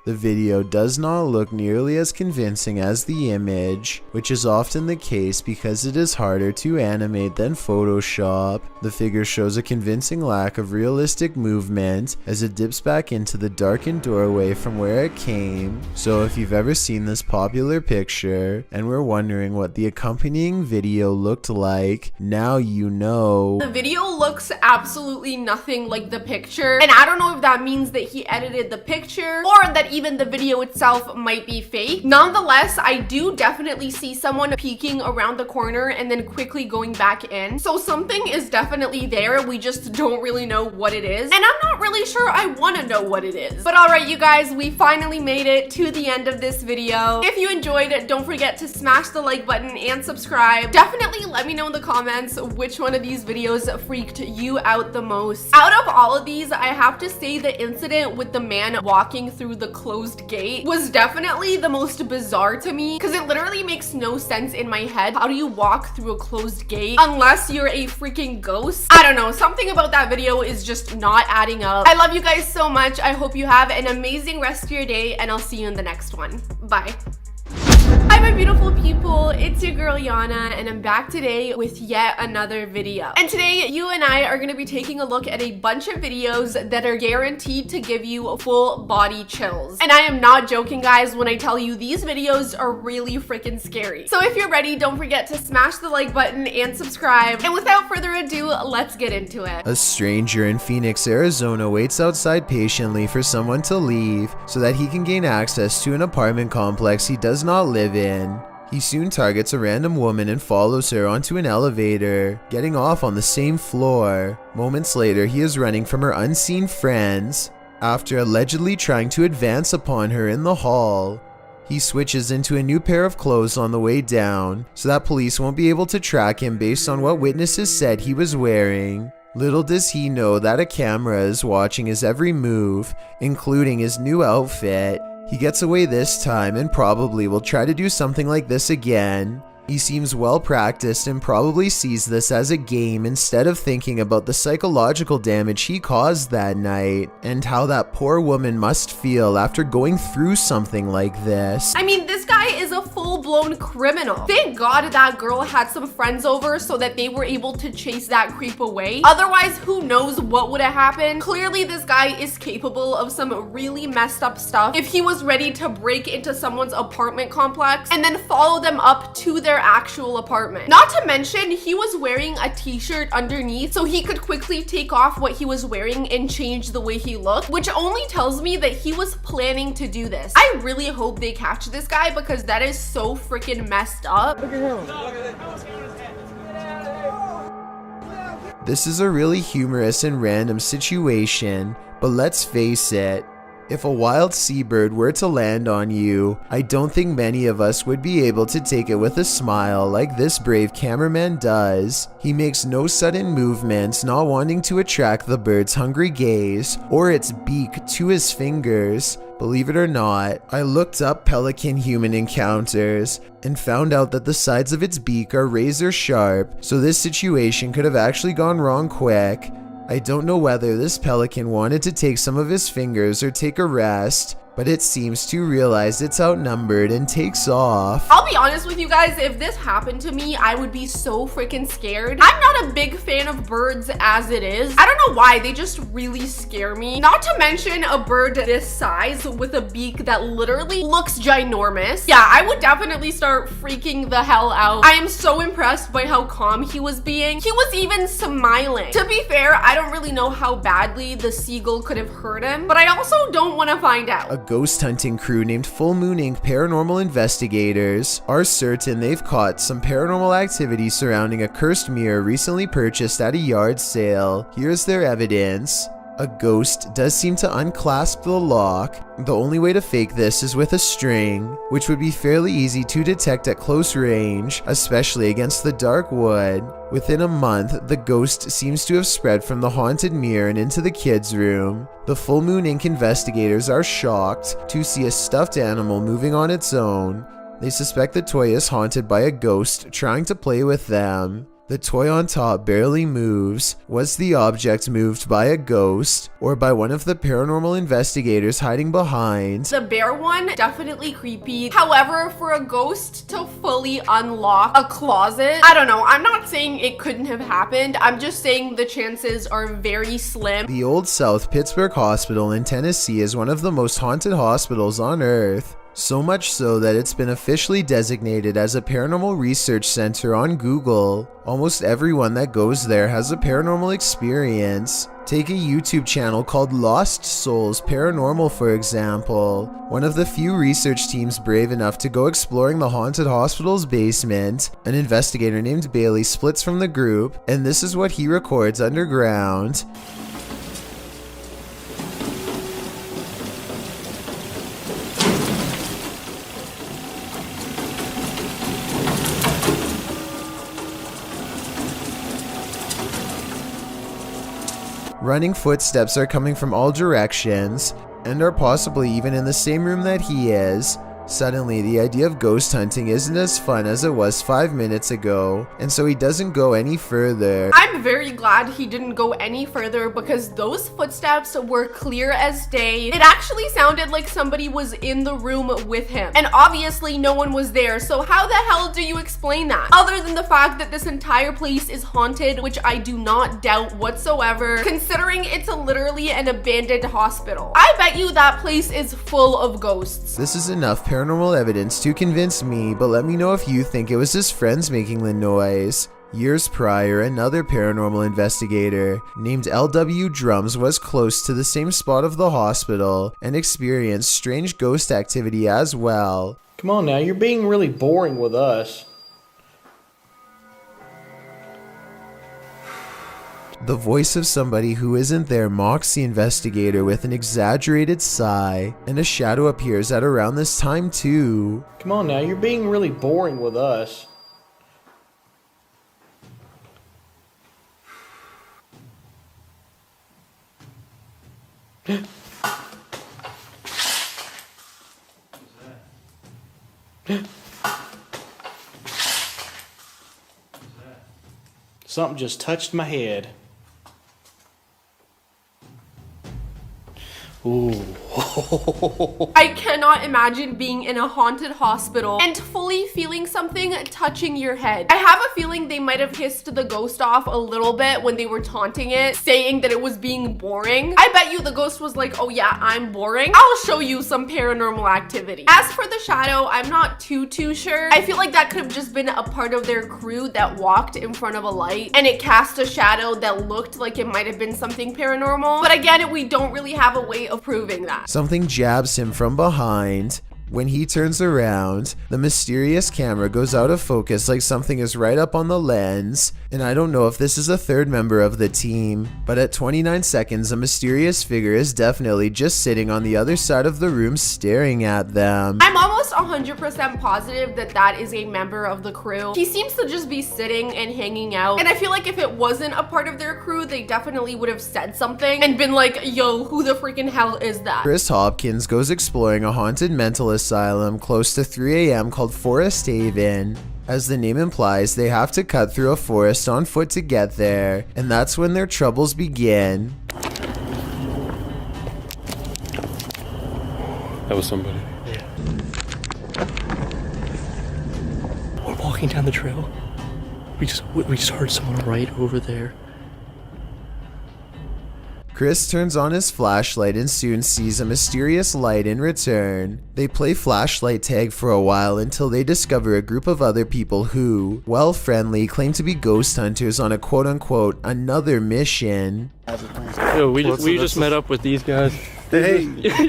The video does not look nearly as convincing as the image, which is often the case because it is harder to animate than Photoshop. The figure shows a convincing lack of realistic movement as it dips back into the darkened doorway from where it came. So if you've ever seen this popular picture and were wondering what the accompanying video looked like, now you know. The video looks absolutely nothing like the picture, and I don't know if that means that he edited the picture or that even the video itself might be fake. Nonetheless, I do definitely see someone peeking around the corner and then quickly going back in. So something is definitely there. We just don't really know what it is. And I'm not really sure I want to know what it is. But all right, you guys, we finally made it to the end of this video. If you enjoyed it, don't forget to smash the like button and subscribe. Definitely let me know in the comments which one of these videos freaked you out the most. Out of all of these, I have to say the incident with the man walking through the closed gate was definitely the most bizarre to me, because it literally makes no sense in my head. How do you walk through a closed gate unless you're a freaking ghost? I don't know, something about that video is just not adding up. I love you guys so much. I hope you have an amazing rest of your day, and I'll see you in the next one. Bye. Hi my beautiful people, it's your girl Jana, and I'm back today with yet another video. And today you and I are going to be taking a look at a bunch of videos that are guaranteed to give you full body chills. And I am not joking, guys, when I tell you these videos are really freaking scary. So if you're ready, don't forget to smash the like button and subscribe. And without further ado, let's get into it. A stranger in Phoenix, Arizona waits outside patiently for someone to leave so that he can gain access to an apartment complex he does not live in. He soon targets a random woman and follows her onto an elevator, getting off on the same floor. Moments later, he is running from her unseen friends after allegedly trying to advance upon her in the hall. He switches into a new pair of clothes on the way down so that police won't be able to track him based on what witnesses said he was wearing. Little does he know that a camera is watching his every move, including his new outfit. He gets away this time and probably will try to do something like this again. He seems well practiced and probably sees this as a game instead of thinking about the psychological damage he caused that night and how that poor woman must feel after going through something like this. I mean, this This guy is a full-blown criminal. Thank God that girl had some friends over so that they were able to chase that creep away. Otherwise, who knows what would have happened. Clearly, this guy is capable of some really messed up stuff if he was ready to break into someone's apartment complex and then follow them up to their actual apartment. Not to mention, he was wearing a t-shirt underneath so he could quickly take off what he was wearing and change the way he looked, which only tells me that he was planning to do this. I really hope they catch this guy because that is so freaking messed up. Look at him. This is a really humorous and random situation, but let's face it, if a wild seabird were to land on you, I don't think many of us would be able to take it with a smile like this brave cameraman does. He makes no sudden movements, not wanting to attract the bird's hungry gaze or its beak to his fingers. Believe it or not, I looked up pelican human encounters and found out that the sides of its beak are razor sharp, so this situation could have actually gone wrong quick. I don't know whether this pelican wanted to take some of his fingers or take a rest, but it seems to realize it's outnumbered and takes off. I'll be honest with you guys, if this happened to me, I would be so freaking scared. I'm not a big fan of birds as it is. I don't know why, they just really scare me. Not to mention a bird this size with a beak that literally looks ginormous. Yeah, I would definitely start freaking the hell out. I am so impressed by how calm he was being. He was even smiling. To be fair, I don't really know how badly the seagull could have hurt him, but I also don't want to find out. A ghost hunting crew named Full Moon Inc. Paranormal Investigators are certain they've caught some paranormal activity surrounding a cursed mirror recently purchased at a yard sale. Here's their evidence. A ghost does seem to unclasp the lock. The only way to fake this is with a string, which would be fairly easy to detect at close range, especially against the dark wood. Within a month, the ghost seems to have spread from the haunted mirror and into the kids' room. The Full Moon Inc. investigators are shocked to see a stuffed animal moving on its own. They suspect the toy is haunted by a ghost trying to play with them. The toy on top barely moves. Was the object moved by a ghost or by one of the paranormal investigators hiding behind? The bear one, definitely creepy. However, for a ghost to fully unlock a closet, I don't know. I'm not saying it couldn't have happened. I'm just saying the chances are very slim. The Old South Pittsburgh Hospital in Tennessee is one of the most haunted hospitals on Earth. So much so that it's been officially designated as a paranormal research center on Google. Almost everyone that goes there has a paranormal experience. Take a YouTube channel called Lost Souls Paranormal for example. One of the few research teams brave enough to go exploring the haunted hospital's basement. An investigator named Bailey splits from the group, and this is what he records underground. Running footsteps are coming from all directions, and are possibly even in the same room that he is. Suddenly, the idea of ghost hunting isn't as fun as it was 5 minutes ago, and so he doesn't go any further. I'm very glad he didn't go any further because those footsteps were clear as day. It actually sounded like somebody was in the room with him, and obviously no one was there, so how the hell do you explain that? Other than the fact that this entire place is haunted, which I do not doubt whatsoever, considering it's literally an abandoned hospital. I bet you that place is full of ghosts. This is enough paranormal evidence to convince me, but let me know if you think it was his friends making the noise. Years prior, another paranormal investigator named L.W. Drums was close to the same spot of the hospital and experienced strange ghost activity as well. Come on now, you're being really boring with us. The voice of somebody who isn't there mocks the investigator with an exaggerated sigh, and a shadow appears at around this time too. Come on now, you're being really boring with us. Something just touched my head. Ooh. I cannot imagine being in a haunted hospital and fully feeling something touching your head. I have a feeling they might have hissed the ghost off a little bit when they were taunting it, saying that it was being boring. I bet you the ghost was like, oh yeah, I'm boring. I'll show you some paranormal activity. As for the shadow, I'm not too sure. I feel like that could have just been a part of their crew that walked in front of a light and it cast a shadow that looked like it might have been something paranormal. But again, we don't really have a way of proving that. Something jabs him from behind. When he turns around, the mysterious camera goes out of focus like something is right up on the lens, and I don't know if this is a third member of the team, but at 29 seconds, a mysterious figure is definitely just sitting on the other side of the room staring at them. I'm almost 100% positive that that is a member of the crew. He seems to just be sitting and hanging out, and I feel like if it wasn't a part of their crew, they definitely would have said something and been like, yo, who the freaking hell is that? Chris Hopkins goes exploring a haunted mental asylum close to 3 a.m. called Forest Haven. As the name implies, they have to cut through a forest on foot to get there, and that's when their troubles begin. That was somebody. Yeah. We're walking down the trail. We just heard someone right over there. Chris turns on his flashlight and soon sees a mysterious light in return. They play flashlight tag for a while until they discover a group of other people who, while friendly, claim to be ghost hunters on a quote-unquote another mission. Yo, we just met up with these guys. Hey,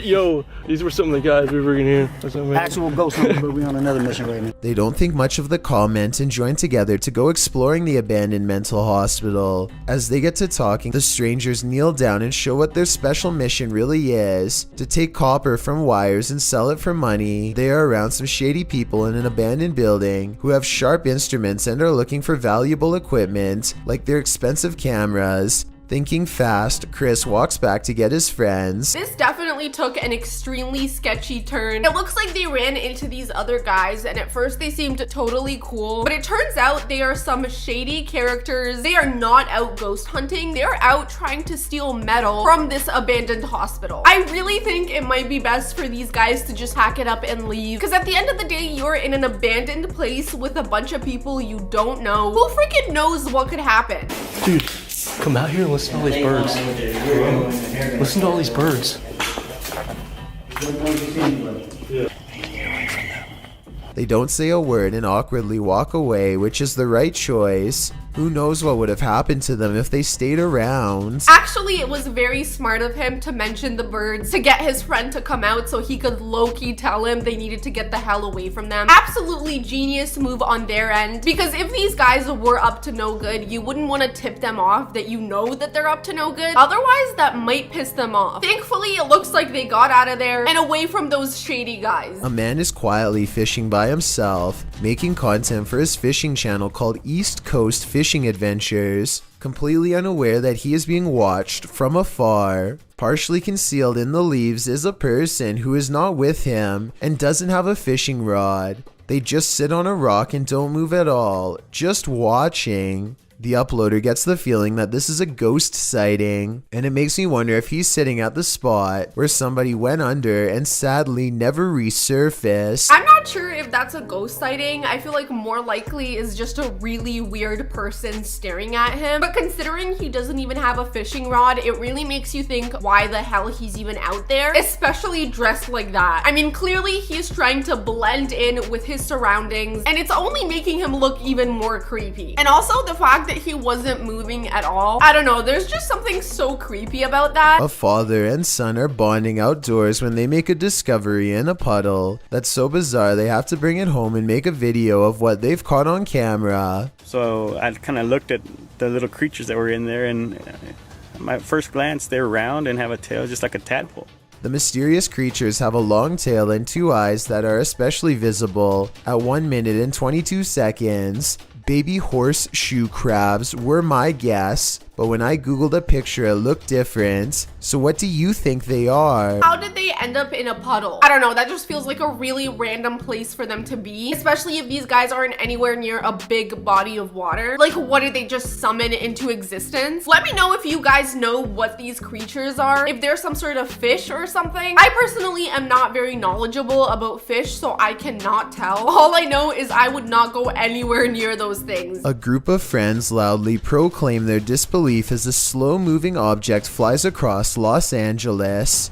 yo, these were some of the guys we were in here. Actual ghost hunters, but we on another mission right now. They don't think much of the comment and join together to go exploring the abandoned mental hospital. As they get to talking, the strangers kneel down and show what their special mission really is: to take copper from wires and sell it for money. They are around some shady people in an abandoned building who have sharp instruments and are looking for valuable equipment, like their expensive cameras. Thinking fast, Chris walks back to get his friends. This definitely took an extremely sketchy turn. It looks like they ran into these other guys, and at first they seemed totally cool, but it turns out they are some shady characters. They are not out ghost hunting. They're out trying to steal metal from this abandoned hospital. I really think it might be best for these guys to just pack it up and leave, because at the end of the day, you're in an abandoned place with a bunch of people you don't know. Who freaking knows what could happen? Dude, come out here and listen to all these birds. Listen to all these birds. They don't say a word and awkwardly walk away, which is the right choice. Who knows what would have happened to them if they stayed around? Actually, it was very smart of him to mention the birds to get his friend to come out so he could low-key tell him they needed to get the hell away from them. Absolutely genius move on their end, because if these guys were up to no good, you wouldn't want to tip them off that you know that they're up to no good. Otherwise, that might piss them off. Thankfully, it looks like they got out of there and away from those shady guys. A man is quietly fishing by himself, making content for his fishing channel called East Coast Fishing Adventures, completely unaware that he is being watched from afar. Partially concealed in the leaves is a person who is not with him and doesn't have a fishing rod. They just sit on a rock and don't move at all, just watching. The uploader gets the feeling that this is a ghost sighting, and it makes me wonder if he's sitting at the spot where somebody went under and sadly never resurfaced. I'm not sure if that's a ghost sighting. I feel like more likely is just a really weird person staring at him. But considering he doesn't even have a fishing rod, it really makes you think why the hell he's even out there, especially dressed like that. I mean, clearly he's trying to blend in with his surroundings, and it's only making him look even more creepy. And also the fact that he wasn't moving at all. I don't know, there's just something so creepy about that. A father and son are bonding outdoors when they make a discovery in a puddle that's so bizarre they have to bring it home and make a video of what they've caught on camera. So I kind of looked at the little creatures that were in there, and at my first glance, they're round and have a tail just like a tadpole. The mysterious creatures have a long tail and 2 eyes that are especially visible at 1 minute and 22 seconds. Baby horseshoe crabs were my guess, but when I googled a picture it looked different. So what do you think they are? How did they end up in a puddle? I don't know, that just feels like a really random place for them to be, especially if these guys aren't anywhere near a big body of water. Like, what did they just summon into existence? Let me know if you guys know what these creatures are, if they're some sort of fish or something. I personally am not very knowledgeable about fish, so I cannot tell. All I know is I would not go anywhere near those things. A group of friends loudly proclaim their disbelief as a slow-moving object flies across Los Angeles.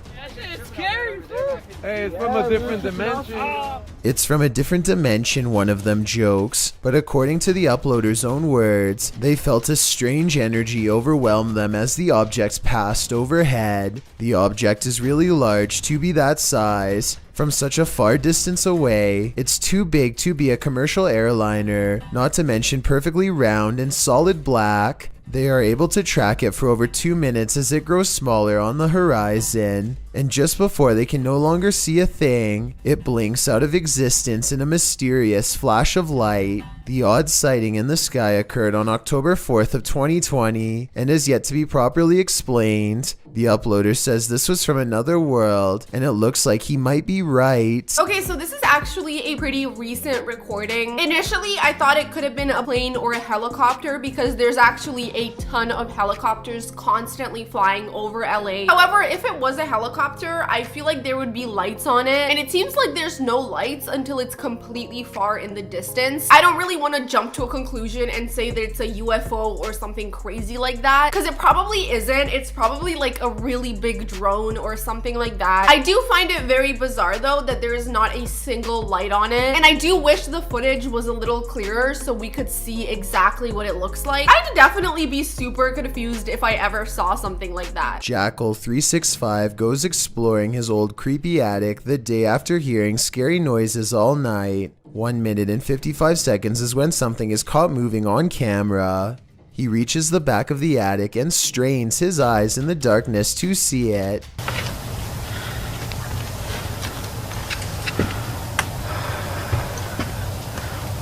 Hey, it's from a different dimension. It's from a different dimension, one of them jokes, but according to the uploader's own words, they felt a strange energy overwhelm them as the object passed overhead. The object is really large to be that size. From such a far distance away, it's too big to be a commercial airliner, not to mention perfectly round and solid black. They are able to track it for over 2 minutes as it grows smaller on the horizon, and just before they can no longer see a thing, it blinks out of existence in a mysterious flash of light. The odd sighting in the sky occurred on October 4th of 2020 and is yet to be properly explained. The uploader says this was from another world, and it looks like he might be right. Okay, so this is actually a pretty recent recording. Initially, I thought it could have been a plane or a helicopter because there's actually a ton of helicopters constantly flying over LA. However, if it was a helicopter, I feel like there would be lights on it, and it seems like there's no lights until it's completely far in the distance. I don't really want to jump to a conclusion and say that it's a UFO or something crazy like that, because it probably isn't. It's probably like a really big drone or something like that. I do find it very bizarre though that there is not a single light on it, and I do wish the footage was a little clearer so we could see exactly what it looks like. I'd definitely be super confused if I ever saw something like that. Jackal365 goes exploring his old creepy attic the day after hearing scary noises all night. 1 minute and 55 seconds is when something is caught moving on camera. He reaches the back of the attic and strains his eyes in the darkness to see it.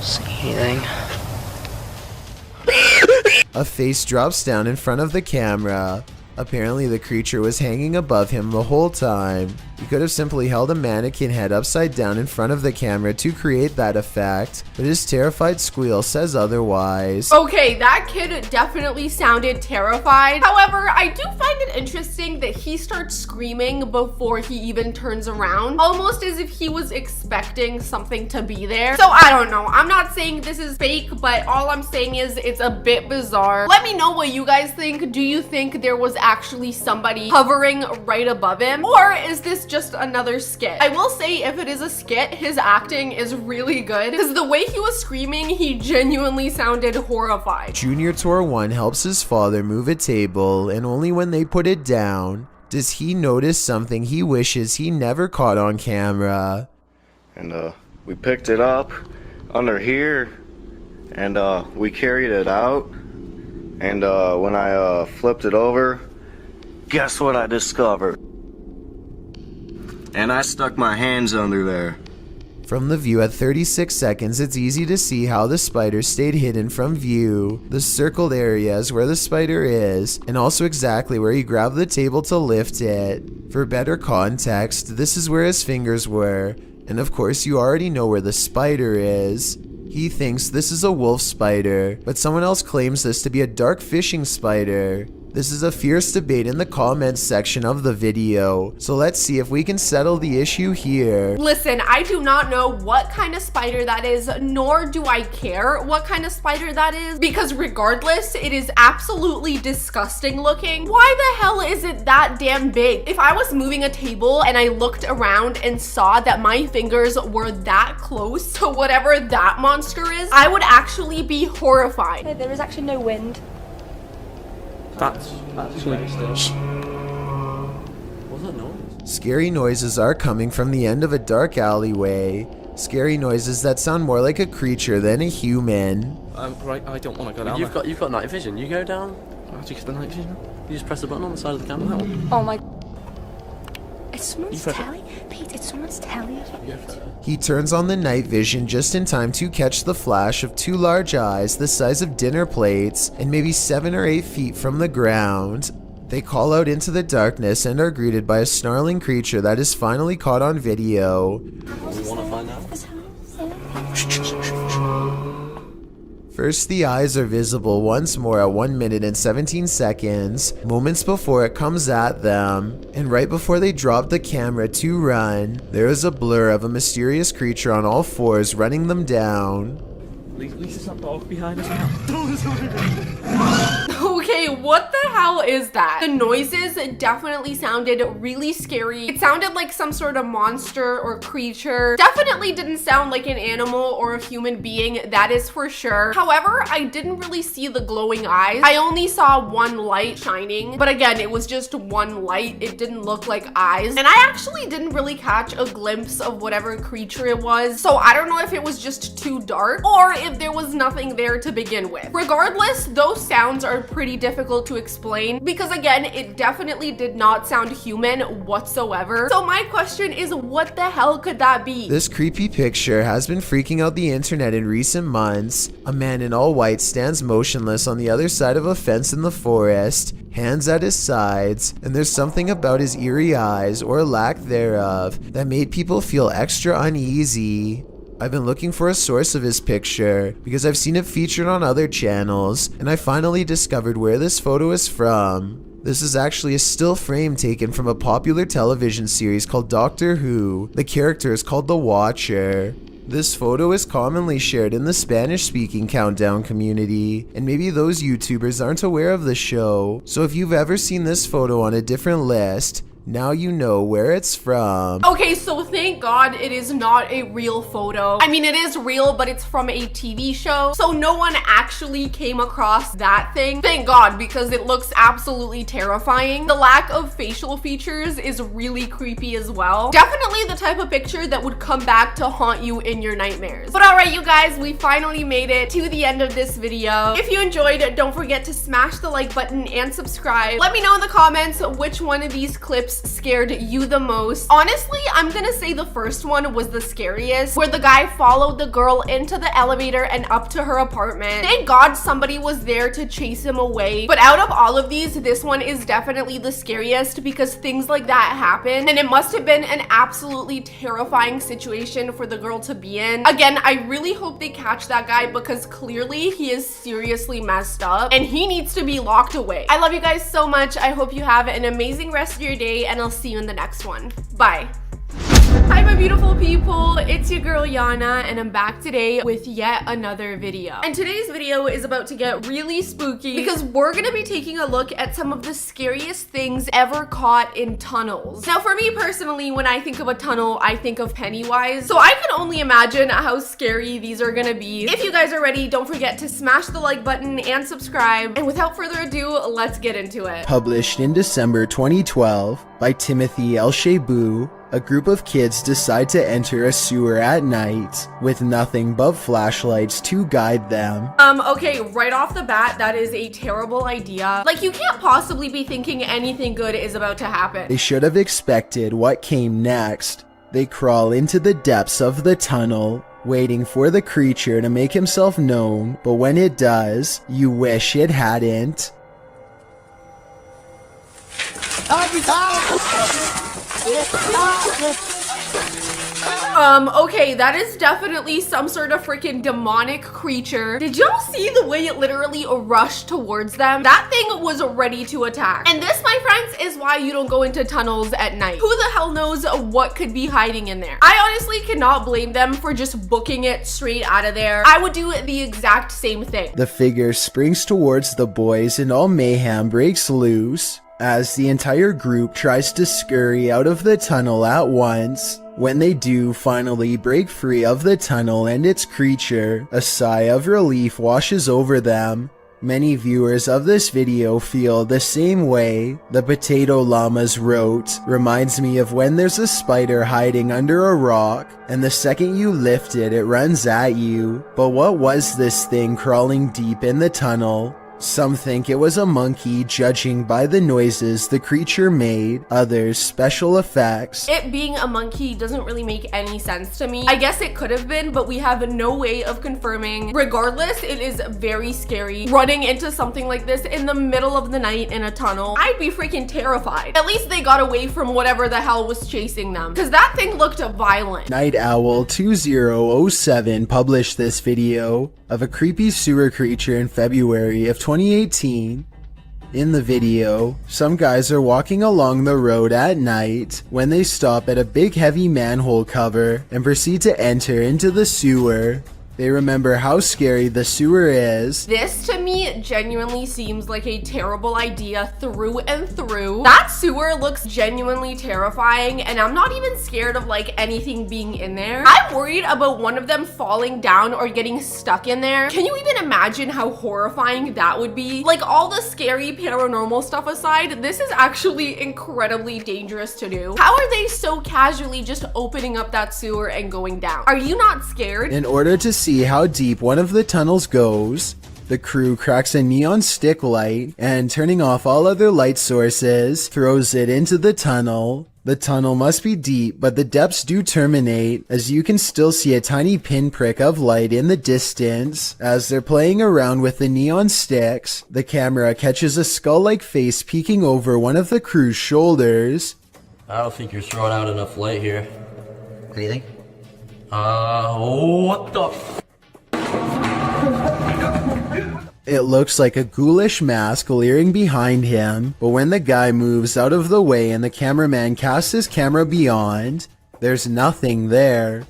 See anything? A face drops down in front of the camera. Apparently the creature was hanging above him the whole time. He could have simply held a mannequin head upside down in front of the camera to create that effect, but his terrified squeal says otherwise. Okay, that kid definitely sounded terrified. However, I do find it interesting that he starts screaming before he even turns around, almost as if he was expecting something to be there. So I don't know. I'm not saying this is fake, but all I'm saying is it's a bit bizarre. Let me know what you guys think. Do you think there was actually somebody hovering right above him, or is this just another skit? I will say, if it is a skit, his acting is really good, because the way he was screaming, he genuinely sounded horrified. Junior Tour 1 helps his father move a table, and only when they put it down does he notice something he wishes he never caught on camera. And we picked it up under here, and we carried it out, and when I flipped it over, guess what I discovered? And I stuck my hands under there. From the view at 36 seconds, it's easy to see how the spider stayed hidden from view. The circled area is where the spider is, and also exactly where he grabbed the table to lift it. For better context, this is where his fingers were, and of course you already know where the spider is. He thinks this is a wolf spider, but someone else claims this to be a dark fishing spider. This is a fierce debate in the comments section of the video, so let's see if we can settle the issue here. Listen, I do not know what kind of spider that is, nor do I care what kind of spider that is, because regardless, it is absolutely disgusting looking. Why the hell is it that damn big? If I was moving a table and I looked around and saw that my fingers were that close to whatever that monster is, I would actually be horrified. No, there is actually no wind. That's actually... What's that noise? Scary noises are coming from the end of a dark alleyway. Scary noises that sound more like a creature than a human. Right, I don't want to go down there. You've got night vision. You go down. How do you get the night vision? You just press the button on the side of the camera. That one. Oh my... I It's someone's telly? Pete, it's someone's telly. He turns on the night vision just in time to catch the flash of two large eyes the size of dinner plates and maybe 7 or 8 feet from the ground. They call out into the darkness and are greeted by a snarling creature that is finally caught on video. We want to find out. First, the eyes are visible once more at 1 minute and 17 seconds, moments before it comes at them. And right before they drop the camera to run, there is a blur of a mysterious creature on all fours running them down. Lisa's not dog behind us now. Okay, what the hell is that? The noises definitely sounded really scary. It sounded like some sort of monster or creature. Definitely didn't sound like an animal or a human being, that is for sure. However, I didn't really see the glowing eyes. I only saw one light shining, but again, it was just one light. It didn't look like eyes. And I actually didn't really catch a glimpse of whatever creature it was. So I don't know if it was just too dark or if there was nothing there to begin with. Regardless, those sounds are pretty difficult to explain because again, it definitely did not sound human whatsoever. So my question is, what the hell could that be? This creepy picture has been freaking out the internet in recent months. A man in all white stands motionless on the other side of a fence in the forest, hands at his sides, and there's something about his eerie eyes, or lack thereof, that made people feel extra uneasy. I've been looking for a source of his picture because I've seen it featured on other channels, and I finally discovered where this photo is from. This is actually a still frame taken from a popular television series called Doctor Who. The character is called the Watcher. This photo is commonly shared in the Spanish-speaking Countdown community, and maybe those YouTubers aren't aware of the show. So if you've ever seen this photo on a different list, now you know where it's from. Okay, so thank God it is not a real photo. I mean, it is real, but it's from a TV show. So no one actually came across that thing. Thank God, because it looks absolutely terrifying. The lack of facial features is really creepy as well. Definitely the type of picture that would come back to haunt you in your nightmares. But all right, you guys, we finally made it to the end of this video. If you enjoyed it, don't forget to smash the like button and subscribe. Let me know in the comments which one of these clips scared you the most. Honestly, I'm gonna say the first one was the scariest, where the guy followed the girl into the elevator and up to her apartment. Thank God somebody was there to chase him away. But out of all of these, this one is definitely the scariest because things like that happen, and it must have been an absolutely terrifying situation for the girl to be in. Again, I really hope they catch that guy because clearly he is seriously messed up and he needs to be locked away. I love you guys so much. I hope you have an amazing rest of your day, and I'll see you in the next one. Bye. Hi my beautiful people, it's your girl Jana, and I'm back today with yet another video. And today's video is about to get really spooky because we're gonna be taking a look at some of the scariest things ever caught in tunnels. Now for me personally, when I think of a tunnel, I think of Pennywise, so I can only imagine how scary these are gonna be. If you guys are ready, don't forget to smash the like button and subscribe, and without further ado, let's get into it. Published in December 2012 by Timothy L. Shady, a group of kids decide to enter a sewer at night with nothing but flashlights to guide them. Okay, right off the bat, that is a terrible idea. Like, you can't possibly be thinking anything good is about to happen. They should have expected what came next. They crawl into the depths of the tunnel, waiting for the creature to make himself known, but when it does, you wish it hadn't. Okay, that is definitely some sort of freaking demonic creature. Did y'all see the way it literally rushed towards them? That thing was ready to attack. And this, my friends, is why you don't go into tunnels at night. Who the hell knows what could be hiding in there? I honestly cannot blame them for just booking it straight out of there. I would do the exact same thing. The figure springs towards the boys and all mayhem breaks loose as the entire group tries to scurry out of the tunnel at once. When they do finally break free of the tunnel and its creature, a sigh of relief washes over them. Many viewers of this video feel the same way. The Potato Llamas wrote, "Reminds me of when there's a spider hiding under a rock, and the second you lift it, it runs at you. But what was this thing crawling deep in the tunnel? Some think it was a monkey, judging by the noises the creature made, others special effects. It being a monkey doesn't really make any sense to me. I guess it could have been, but we have no way of confirming. Regardless, it is very scary running into something like this in the middle of the night in a tunnel. I'd be freaking terrified. At least they got away from whatever the hell was chasing them, because that thing looked violent. Night Owl 2007 published this video of a creepy sewer creature in February of 2018. In the video, some guys are walking along the road at night when they stop at a big heavy manhole cover and proceed to enter into the sewer. They remember how scary the sewer is. This to me genuinely seems like a terrible idea through and through. That sewer looks genuinely terrifying, and I'm not even scared of like anything being in there. I'm worried about one of them falling down or getting stuck in there. Can you even imagine how horrifying that would be? Like, all the scary paranormal stuff aside, this is actually incredibly dangerous to do. How are they so casually just opening up that sewer and going down? Are you not scared? In order to see how deep one of the tunnels goes, the crew cracks a neon stick light and, turning off all other light sources, throws it into the tunnel. The tunnel must be deep, but the depths do terminate, as you can still see a tiny pinprick of light in the distance. As they're playing around with the neon sticks, the camera catches a skull-like face peeking over one of the crew's shoulders. I don't think you're throwing out enough light here. What do you think? What the It looks like a ghoulish mask leering behind him, but when the guy moves out of the way and the cameraman casts his camera beyond, there's nothing there.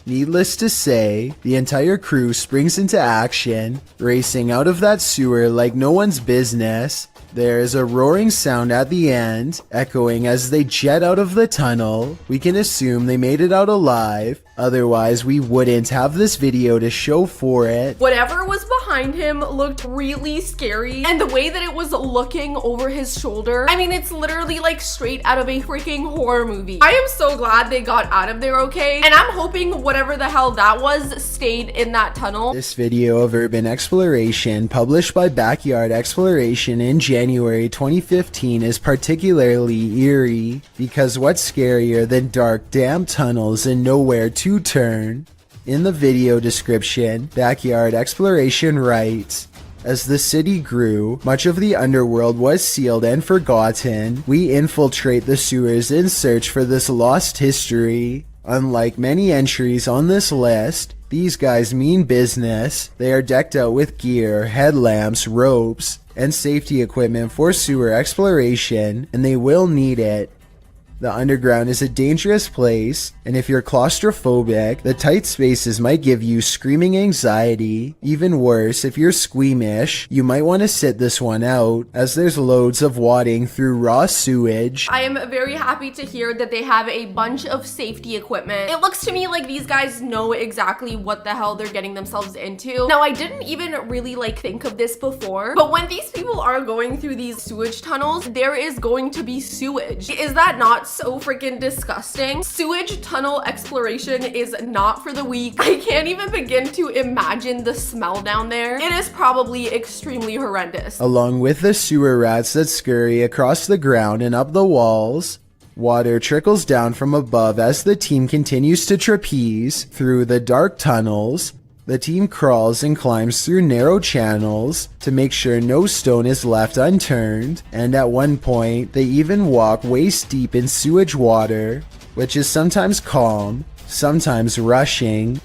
Needless to say, the entire crew springs into action, racing out of that sewer like no one's business. There is a roaring sound at the end, echoing as they jet out of the tunnel. We can assume they made it out alive, otherwise we wouldn't have this video to show for it. Whatever was behind him looked really scary, and the way that it was looking over his shoulder, I mean, it's literally like straight out of a freaking horror movie. I am so glad they got out of there okay, and I'm hoping whatever the hell that was stayed in that tunnel. This video of urban exploration, published by Backyard Exploration in January 2015, is particularly eerie, because what's scarier than dark, damp tunnels and nowhere to turn? In the video description, Backyard Exploration writes, "As the city grew, much of the underworld was sealed and forgotten. We infiltrate the sewers in search for this lost history. Unlike many entries on this list, these guys mean business. They are decked out with gear, headlamps, ropes, and safety equipment for sewer exploration, and they will need it. The underground is a dangerous place, and if you're claustrophobic, the tight spaces might give you screaming anxiety. Even worse, if you're squeamish, you might want to sit this one out, as there's loads of wading through raw sewage." I am very happy to hear that they have a bunch of safety equipment. It looks to me like these guys know exactly what the hell they're getting themselves into. Now, I didn't even really like think of this before, but when these people are going through these sewage tunnels, there is going to be sewage. Is that not so freaking disgusting? Sewage tunnel exploration is not for the weak. I can't even begin to imagine the smell down there. It is probably extremely horrendous. Along with the sewer rats that scurry across the ground and up the walls, water trickles down from above as the team continues to trapeze through the dark tunnels. The team crawls and climbs through narrow channels to make sure no stone is left unturned, and at one point, they even walk waist deep in sewage water, which is sometimes calm, sometimes rushing.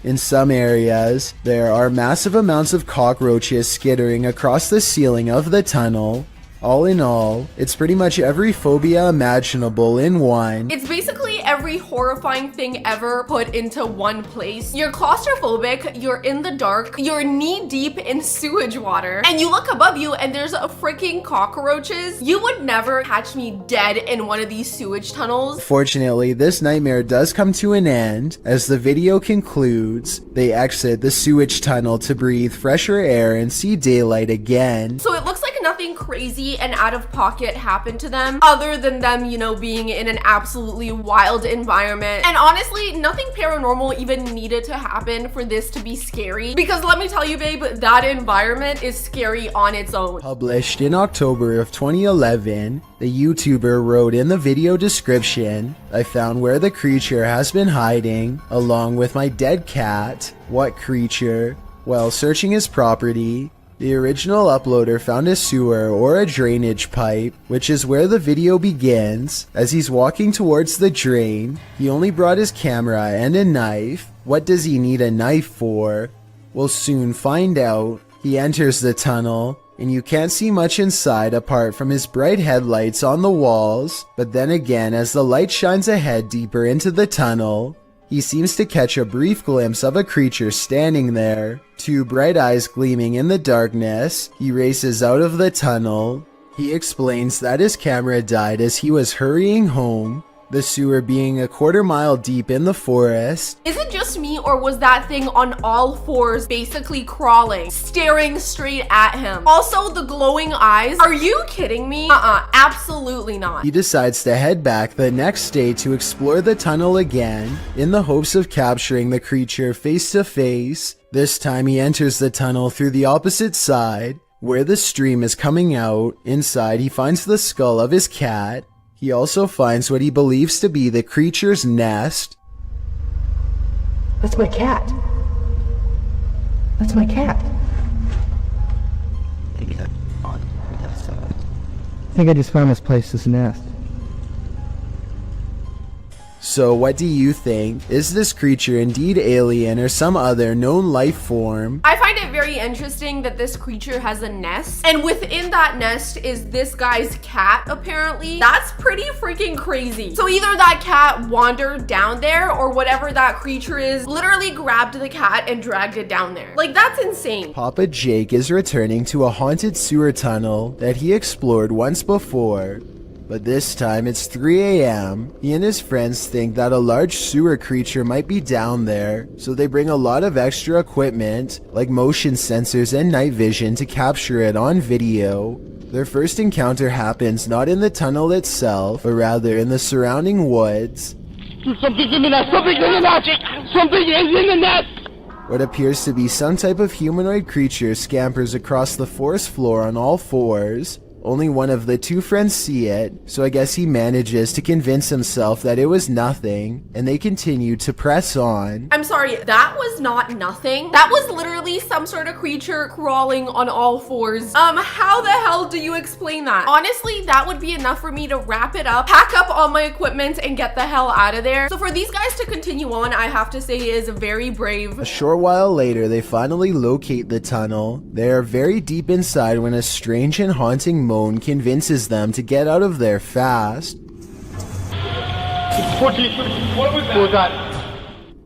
In some areas, there are massive amounts of cockroaches skittering across the ceiling of the tunnel. All in all, it's pretty much every phobia imaginable in one. It's basically every horrifying thing ever put into one place. You're claustrophobic, you're in the dark, you're knee deep in sewage water, and you look above you and there's a freaking cockroaches. You would never catch me dead in one of these sewage tunnels. Fortunately, this nightmare does come to an end. As the video concludes, they exit the sewage tunnel to breathe fresher air and see daylight again. So it looks like nothing crazy and out of pocket happened to them other than them, you know, being in an absolutely wild environment. And honestly, nothing paranormal even needed to happen for this to be scary, because let me tell you, babe, that environment is scary on its own. Published in October of 2011, the YouTuber wrote in the video description, "I found where the creature has been hiding, along with my dead cat." What creature? While searching his property, the original uploader found a sewer or a drainage pipe, which is where the video begins. As he's walking towards the drain, he only brought his camera and a knife. What does he need a knife for? We'll soon find out. He enters the tunnel, and you can't see much inside apart from his bright headlights on the walls, but then again, as the light shines ahead deeper into the tunnel, he seems to catch a brief glimpse of a creature standing there. Two bright eyes gleaming in the darkness. He races out of the tunnel. He explains that his camera died as he was hurrying home, the sewer being a quarter-mile deep in the forest. Is it just me, or was that thing on all fours basically crawling, staring straight at him? Also, the glowing eyes. Are you kidding me? Absolutely not. He decides to head back the next day to explore the tunnel again, in the hopes of capturing the creature face to face. This time he enters the tunnel through the opposite side, where the stream is coming out. Inside, he finds the skull of his cat. He also finds what he believes to be the creature's nest. That's my cat. That's my cat. I think I just found this place, this nest. So what do you think? Is this creature indeed alien or some other known life form? I find it very interesting that this creature has a nest, and within that nest is this guy's cat, apparently. That's pretty freaking crazy. So either that cat wandered down there, or whatever that creature is literally grabbed the cat and dragged it down there. Like, that's insane. Papa Jake is returning to a haunted sewer tunnel that he explored once before. But this time it's 3 a.m. He and his friends think that a large sewer creature might be down there, so they bring a lot of extra equipment, like motion sensors and night vision, to capture it on video. Their first encounter happens not in the tunnel itself, but rather in the surrounding woods. Something's in the nest! Something's in the nest! Something is in the nest! What appears to be some type of humanoid creature scampers across the forest floor on all fours. Only one of the two friends see it, so I guess he manages to convince himself that it was nothing, and they continue to press on. I'm sorry, that was not nothing. That was literally some sort of creature crawling on all fours. How the hell do you explain that? Honestly, that would be enough for me to wrap it up, pack up all my equipment, and get the hell out of there. So for these guys to continue on, I have to say is very brave. A short while later, they finally locate the tunnel. They are very deep inside when a strange and haunting moan convinces them to get out of there fast. What was that?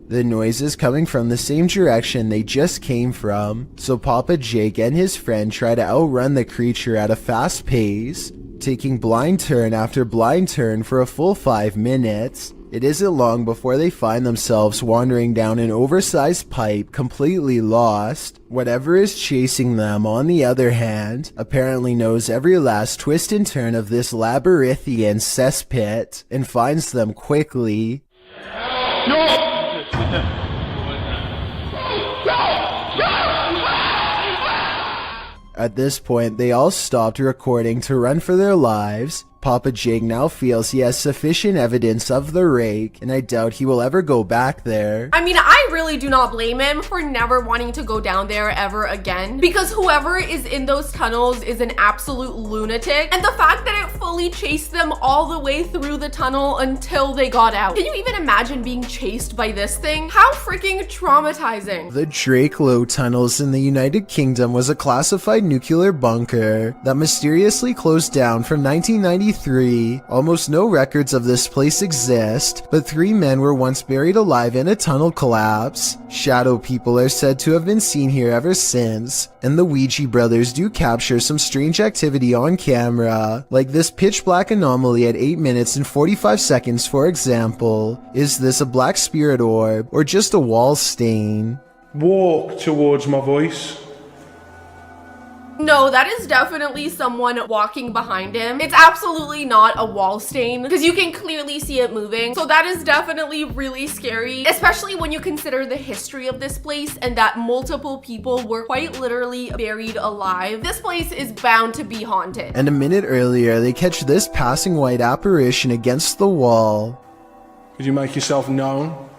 The noise is coming from the same direction they just came from, so Papa Jake and his friend try to outrun the creature at a fast pace, taking blind turn after blind turn for a full 5 minutes. It isn't long before they find themselves wandering down an oversized pipe, completely lost. Whatever is chasing them, on the other hand, apparently knows every last twist and turn of this labyrinthian cesspit, and finds them quickly. At this point, they all stopped recording to run for their lives. Papa Jake now feels he has sufficient evidence of the rake, and I doubt he will ever go back there. I mean, I really do not blame him for never wanting to go down there ever again, because whoever is in those tunnels is an absolute lunatic, and the fact that it fully chased them all the way through the tunnel until they got out. Can you even imagine being chased by this thing? How freaking traumatizing. The Drakelow tunnels in the United Kingdom was a classified nuclear bunker that mysteriously closed down from 1993. Almost no records of this place exist, but 3 men were once buried alive in a tunnel collapse. Shadow people are said to have been seen here ever since, and the Ouija brothers do capture some strange activity on camera, like this pitch black anomaly at 8 minutes and 45 seconds, for example. Is this a black spirit orb, or just a wall stain? Walk towards my voice. No, that is definitely someone walking behind him. It's absolutely not a wall stain because you can clearly see it moving. So that is definitely really scary, especially when you consider the history of this place and that multiple people were quite literally buried alive. This place is bound to be haunted. And a minute earlier, they catch this passing white apparition against the wall. Could you make yourself known?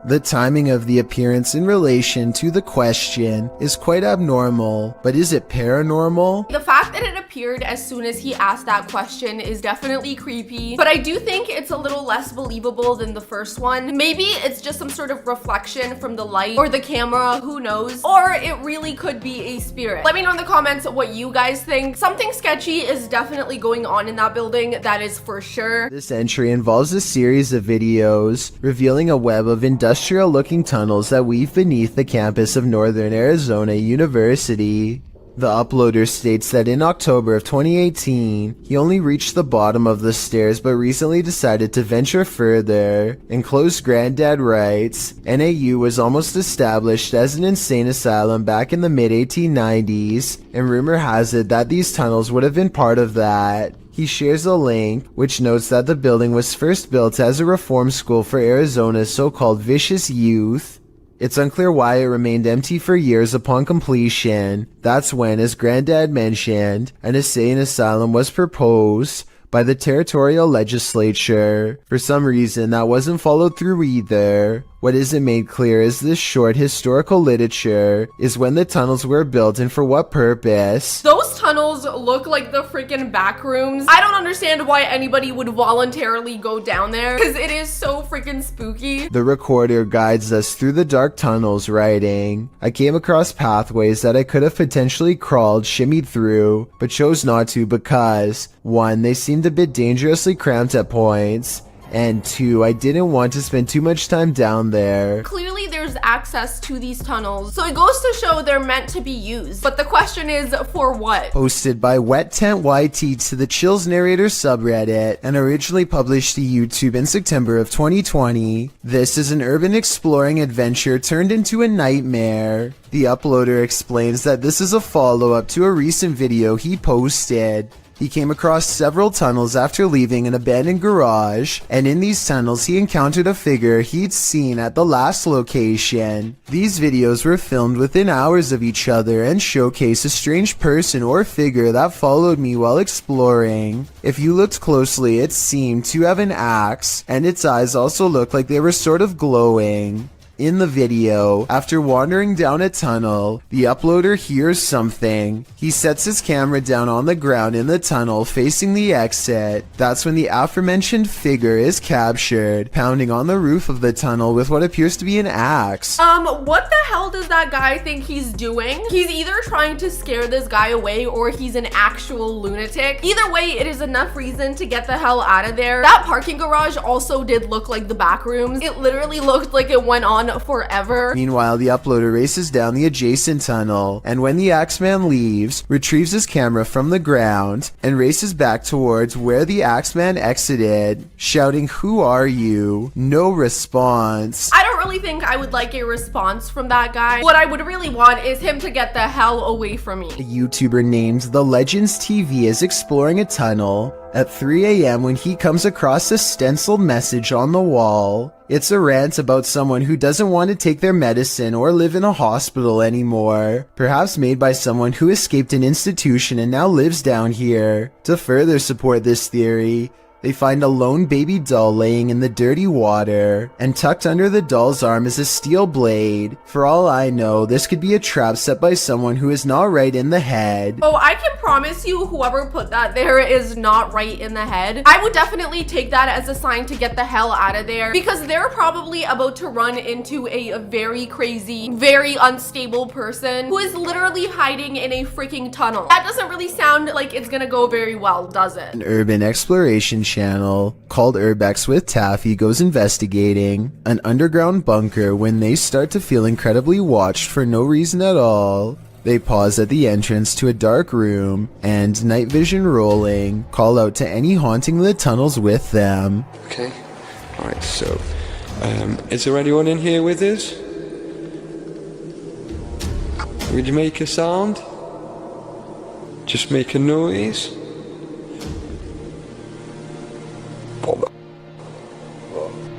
The timing of the appearance in relation to the question is quite abnormal, but is it paranormal? The fact that it appeared as soon as he asked that question is definitely creepy, but I do think it's a little less believable than the first one. Maybe it's just some sort of reflection from the light or the camera, who knows? Or it really could be a spirit. Let me know in the comments what you guys think. Something sketchy is definitely going on in that building, that is for sure. This entry involves a series of videos revealing a web of industrial-looking tunnels that weave beneath the campus of Northern Arizona University. The uploader states that in October of 2018, he only reached the bottom of the stairs but recently decided to venture further. Enclosed Granddad writes, NAU was almost established as an insane asylum back in the mid-1890s, and rumor has it that these tunnels would have been part of that. He shares a link, which notes that the building was first built as a reform school for Arizona's so-called vicious youth. It's unclear why it remained empty for years upon completion. That's when, as Granddad mentioned, an insane asylum was proposed by the territorial legislature. For some reason, that wasn't followed through either. What isn't made clear is this short historical literature is when the tunnels were built and for what purpose. Those tunnels look like the freaking back rooms. I don't understand why anybody would voluntarily go down there because it is so freaking spooky. The recorder guides us through the dark tunnels, writing, I came across pathways that I could have potentially crawled, shimmied through, but chose not to because 1. They seemed a bit dangerously cramped at points, and 2, I didn't want to spend too much time down there. Clearly there's access to these tunnels, so it goes to show they're meant to be used. But the question is, for what? Posted by Wet Tent YT to the Chills Narrator subreddit and originally published to YouTube in September of 2020, this is an urban exploring adventure turned into a nightmare. The uploader explains that this is a follow-up to a recent video he posted. He came across several tunnels after leaving an abandoned garage, and in these tunnels he encountered a figure he'd seen at the last location. These videos were filmed within hours of each other and showcase a strange person or figure that followed me while exploring. If you looked closely, it seemed to have an axe, and its eyes also looked like they were sort of glowing. In the video, after wandering down a tunnel, the uploader hears something. He sets his camera down on the ground in the tunnel facing the exit. That's when the aforementioned figure is captured, pounding on the roof of the tunnel with what appears to be an axe. What the hell does that guy think he's doing? He's either trying to scare this guy away or he's an actual lunatic. Either way, it is enough reason to get the hell out of there. That parking garage also did look like the back rooms. It literally looked like it went on forever. Meanwhile, the uploader races down the adjacent tunnel, and when the Axeman leaves, retrieves his camera from the ground and races back towards where the Axeman exited, shouting, "Who are you?" No response. I don't really think I would like a response from that guy. What I would really want is him to get the hell away from me. A YouTuber named The Legends TV is exploring a tunnel at 3 a.m. when he comes across a stenciled message on the wall. It's a rant about someone who doesn't want to take their medicine or live in a hospital anymore, perhaps made by someone who escaped an institution and now lives down here. To further support this theory, they find a lone baby doll laying in the dirty water, and tucked under the doll's arm is a steel blade. For all I know, this could be a trap set by someone who is not right in the head. Oh, I can promise you whoever put that there is not right in the head. I would definitely take that as a sign to get the hell out of there, because they're probably about to run into a very crazy, very unstable person who is literally hiding in a freaking tunnel. That doesn't really sound like it's gonna go very well, does it? An urban exploration channel called Urbex with Taffy goes investigating an underground bunker when they start to feel incredibly watched for no reason at all. They pause at the entrance to a dark room and, night vision rolling, call out to any haunting the tunnels with them. Okay, alright, so is there anyone in here with us? Would you make a sound? Just make a noise.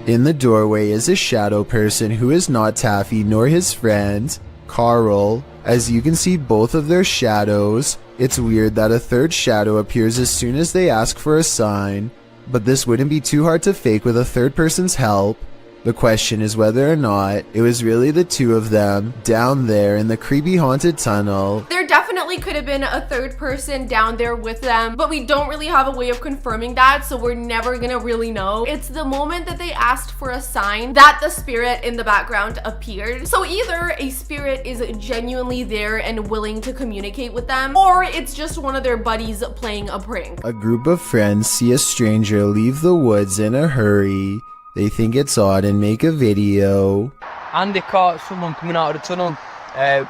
In the doorway is a shadow person who is not Taffy nor his friend, Carl. As you can see both of their shadows. It's weird that a third shadow appears as soon as they ask for a sign, but this wouldn't be too hard to fake with a third person's help. The question is whether or not it was really the two of them down there in the creepy haunted tunnel. There definitely could have been a third person down there with them, but we don't really have a way of confirming that, so we're never gonna really know. It's the moment that they asked for a sign that the spirit in the background appeared. So either a spirit is genuinely there and willing to communicate with them, or it's just one of their buddies playing a prank. A group of friends see a stranger leave the woods in a hurry. They think it's odd and make a video. Andy caught someone coming out of the tunnel.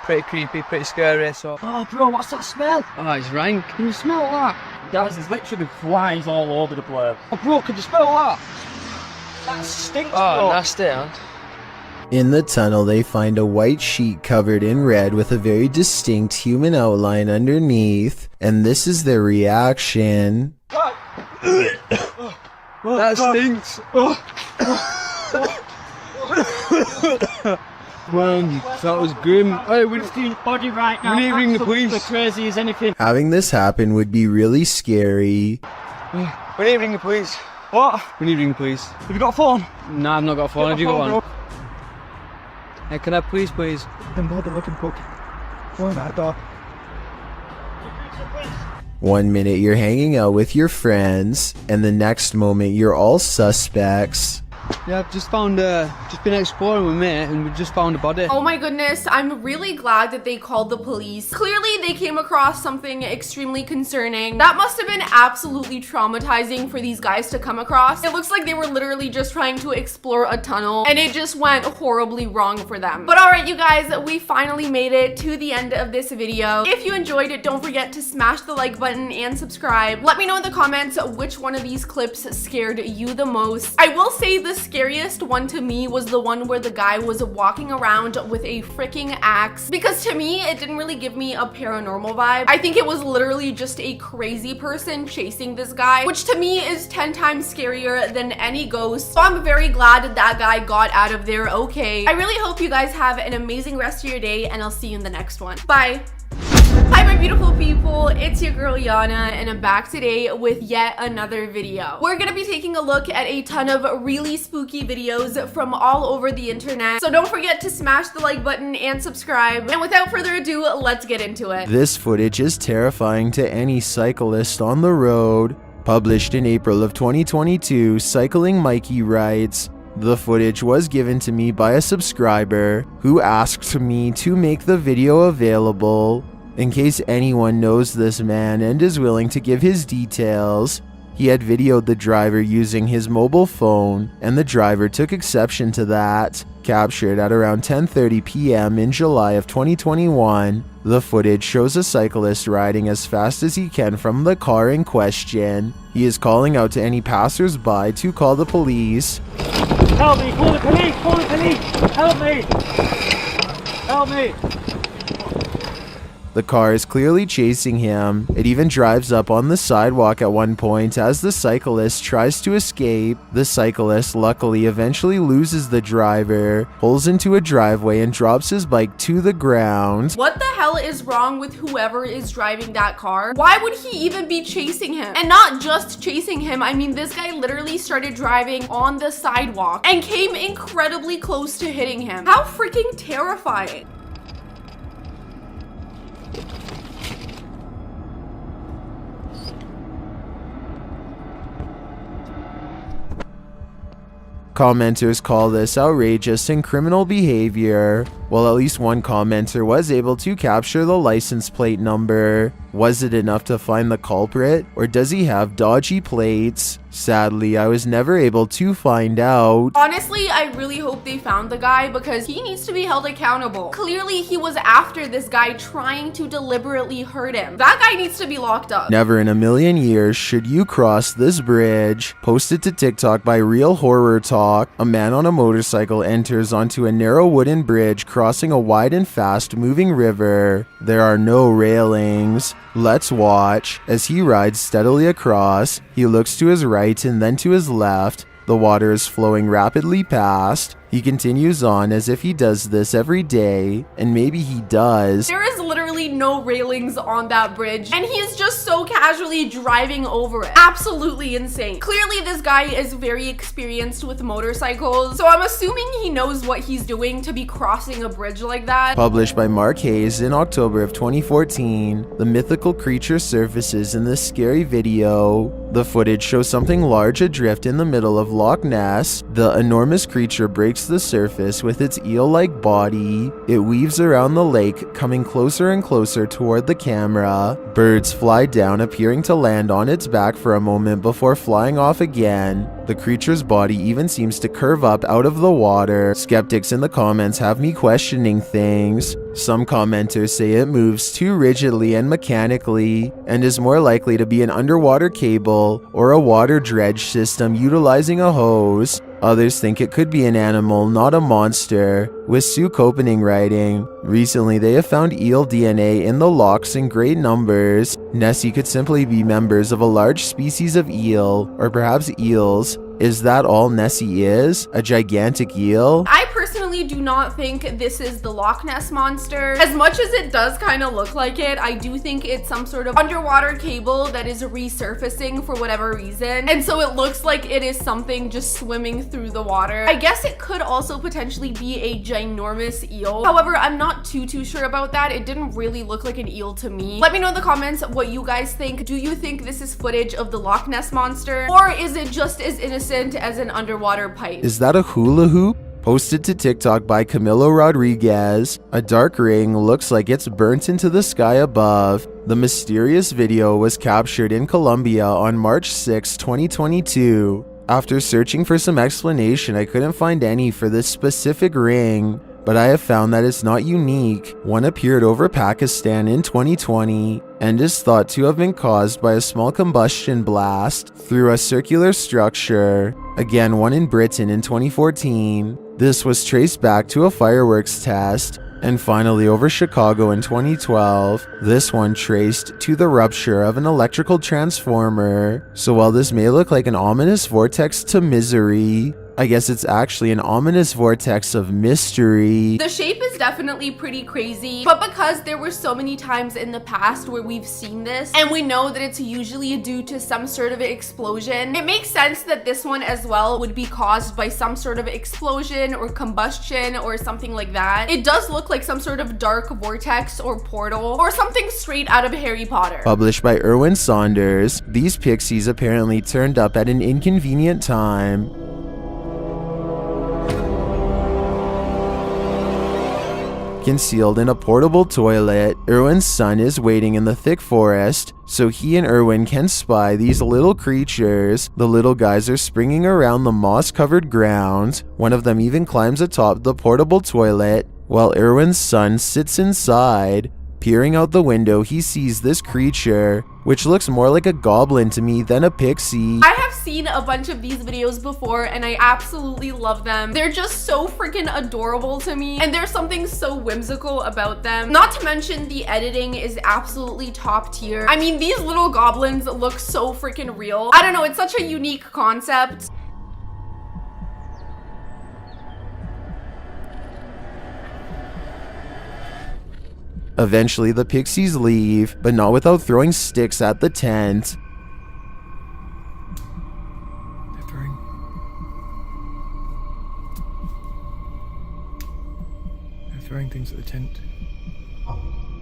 Pretty creepy, pretty scary, so... Oh, bro, what's that smell? Oh, it's rank. Can you smell that? Guys, there's literally flies all over the place. Oh, bro, can you smell that? That stinks, Oh, bro. nasty, man. In the tunnel, they find a white sheet covered in red with a very distinct human outline underneath, and this is their reaction. That stinks. Man, that was grim. Hey, we just need body right now. We need to ring the police. As crazy as anything. Having this happen would be really scary. We need to ring the police. What? We need to ring the police. Have you got a phone? No, I've not got a phone. Have you got one? Hey, can I have police, please? Then bother looking cook. Go on that door. 1 minute you're hanging out with your friends, and the next moment you're all suspects. Yeah, I've just found, just been exploring with mate and we just found a body. Oh my goodness, I'm really glad that they called the police. Clearly they came across something extremely concerning. That must have been absolutely traumatizing for these guys to come across. It looks like they were literally just trying to explore a tunnel and it just went horribly wrong for them. But alright you guys, we finally made it to the end of this video. If you enjoyed it, don't forget to smash the like button and subscribe. Let me know in the comments which one of these clips scared you the most. I will say the scariest one to me was the one where the guy was walking around with a freaking axe, because to me it didn't really give me a paranormal vibe. I think it was literally just a crazy person chasing this guy, which to me is 10 times scarier than any ghost. So I'm very glad that that guy got out of there okay. I really hope you guys have an amazing rest of your day and I'll see you in the next one. Bye. Hi my beautiful people, it's your girl Jana and I'm back today with yet another video. We're gonna be taking a look at a ton of really spooky videos from all over the internet, so don't forget to smash the like button and subscribe. And without further ado, let's get into it. This footage is terrifying to any cyclist on the road. Published in April of 2022, Cycling Mikey writes, "The footage was given to me by a subscriber who asked me to make the video available. In case anyone knows this man and is willing to give his details." He had videoed the driver using his mobile phone, and the driver took exception to that. Captured at around 10:30 p.m. in July of 2021, the footage shows a cyclist riding as fast as he can from the car in question. He is calling out to any passers-by to call the police. Help me! Call the police! Call the police! Help me! Help me! The car is clearly chasing him. It even drives up on the sidewalk at one point as the cyclist tries to escape. The cyclist luckily eventually loses the driver, pulls into a driveway and drops his bike to the ground. What the hell is wrong with whoever is driving that car? Why would he even be chasing him? And not just chasing him, I mean this guy literally started driving on the sidewalk and came incredibly close to hitting him. How freaking terrifying. Commenters call this outrageous and criminal behavior, while at least one commenter was able to capture the license plate number. Was it enough to find the culprit, or does he have dodgy plates? Sadly, I was never able to find out. Honestly, I really hope they found the guy because he needs to be held accountable. Clearly, he was after this guy trying to deliberately hurt him. That guy needs to be locked up. Never in a million years should you cross this bridge. Posted to TikTok by Real Horror Talk, a man on a motorcycle enters onto a narrow wooden bridge crossing a wide and fast moving river. There are no railings. Let's watch. As he rides steadily across, he looks to his right and then to his left. The water is flowing rapidly past. He continues on as if he does this every day, and maybe he does. There is literally no railings on that bridge, and he is just so casually driving over it. Absolutely insane. Clearly, this guy is very experienced with motorcycles, so I'm assuming he knows what he's doing to be crossing a bridge like that. Published by Mark Hayes in October of 2014, the mythical creature surfaces in this scary video. The footage shows something large adrift in the middle of Loch Ness. The enormous creature breaks the surface with its eel-like body. It weaves around the lake, coming closer and closer toward the camera. Birds fly down, appearing to land on its back for a moment before flying off again. The creature's body even seems to curve up out of the water. Skeptics in the comments have me questioning things. Some commenters say it moves too rigidly and mechanically, and is more likely to be an underwater cable or a water dredge system utilizing a hose. Others think it could be an animal, not a monster, with Sue Copening writing, "Recently they have found eel DNA in the lochs in great numbers. Nessie could simply be members of a large species of eel, or perhaps eels. Is that all Nessie is? A gigantic eel?" I personally do not think this is the Loch Ness monster. As much as it does kind of look like it, I do think it's some sort of underwater cable that is resurfacing for whatever reason. And so it looks like it is something just swimming through the water. I guess it could also potentially be a ginormous eel. However, I'm not too sure about that. It didn't really look like an eel to me. Let me know in the comments what you guys think. Do you think this is footage of the Loch Ness monster? Or is it just as innocent as an underwater pipe? Is that a hula hoop? Posted to TikTok by Camilo Rodriguez, a dark ring looks like it's burnt into the sky above. The mysterious video was captured in Colombia on March 6, 2022. After searching for some explanation, I couldn't find any for this specific ring, but I have found that it's not unique. One appeared over Pakistan in 2020 and is thought to have been caused by a small combustion blast through a circular structure. Again, one in Britain in 2014. This was traced back to a fireworks test. And finally, over Chicago in 2012, this one traced to the rupture of an electrical transformer. So while this may look like an ominous vortex to misery, I guess it's actually an ominous vortex of mystery. The shape is definitely pretty crazy, but because there were so many times in the past where we've seen this, and we know that it's usually due to some sort of explosion, it makes sense that this one as well would be caused by some sort of explosion or combustion or something like that. It does look like some sort of dark vortex or portal or something straight out of Harry Potter. Published by Erwin Saunders, these pixies apparently turned up at an inconvenient time. Concealed in a portable toilet, Erwin's son is waiting in the thick forest, so he and Erwin can spy these little creatures. The little guys are springing around the moss-covered ground. One of them even climbs atop the portable toilet, while Erwin's son sits inside. Peering out the window, he sees this creature, which looks more like a goblin to me than a pixie. I have seen a bunch of these videos before and I absolutely love them. They're just so freaking adorable to me, and there's something so whimsical about them. Not to mention the editing is absolutely top tier. I mean, these little goblins look so freaking real. I don't know, it's such a unique concept. Eventually, the pixies leave, but not without throwing sticks at the tent. They're throwing things at the tent.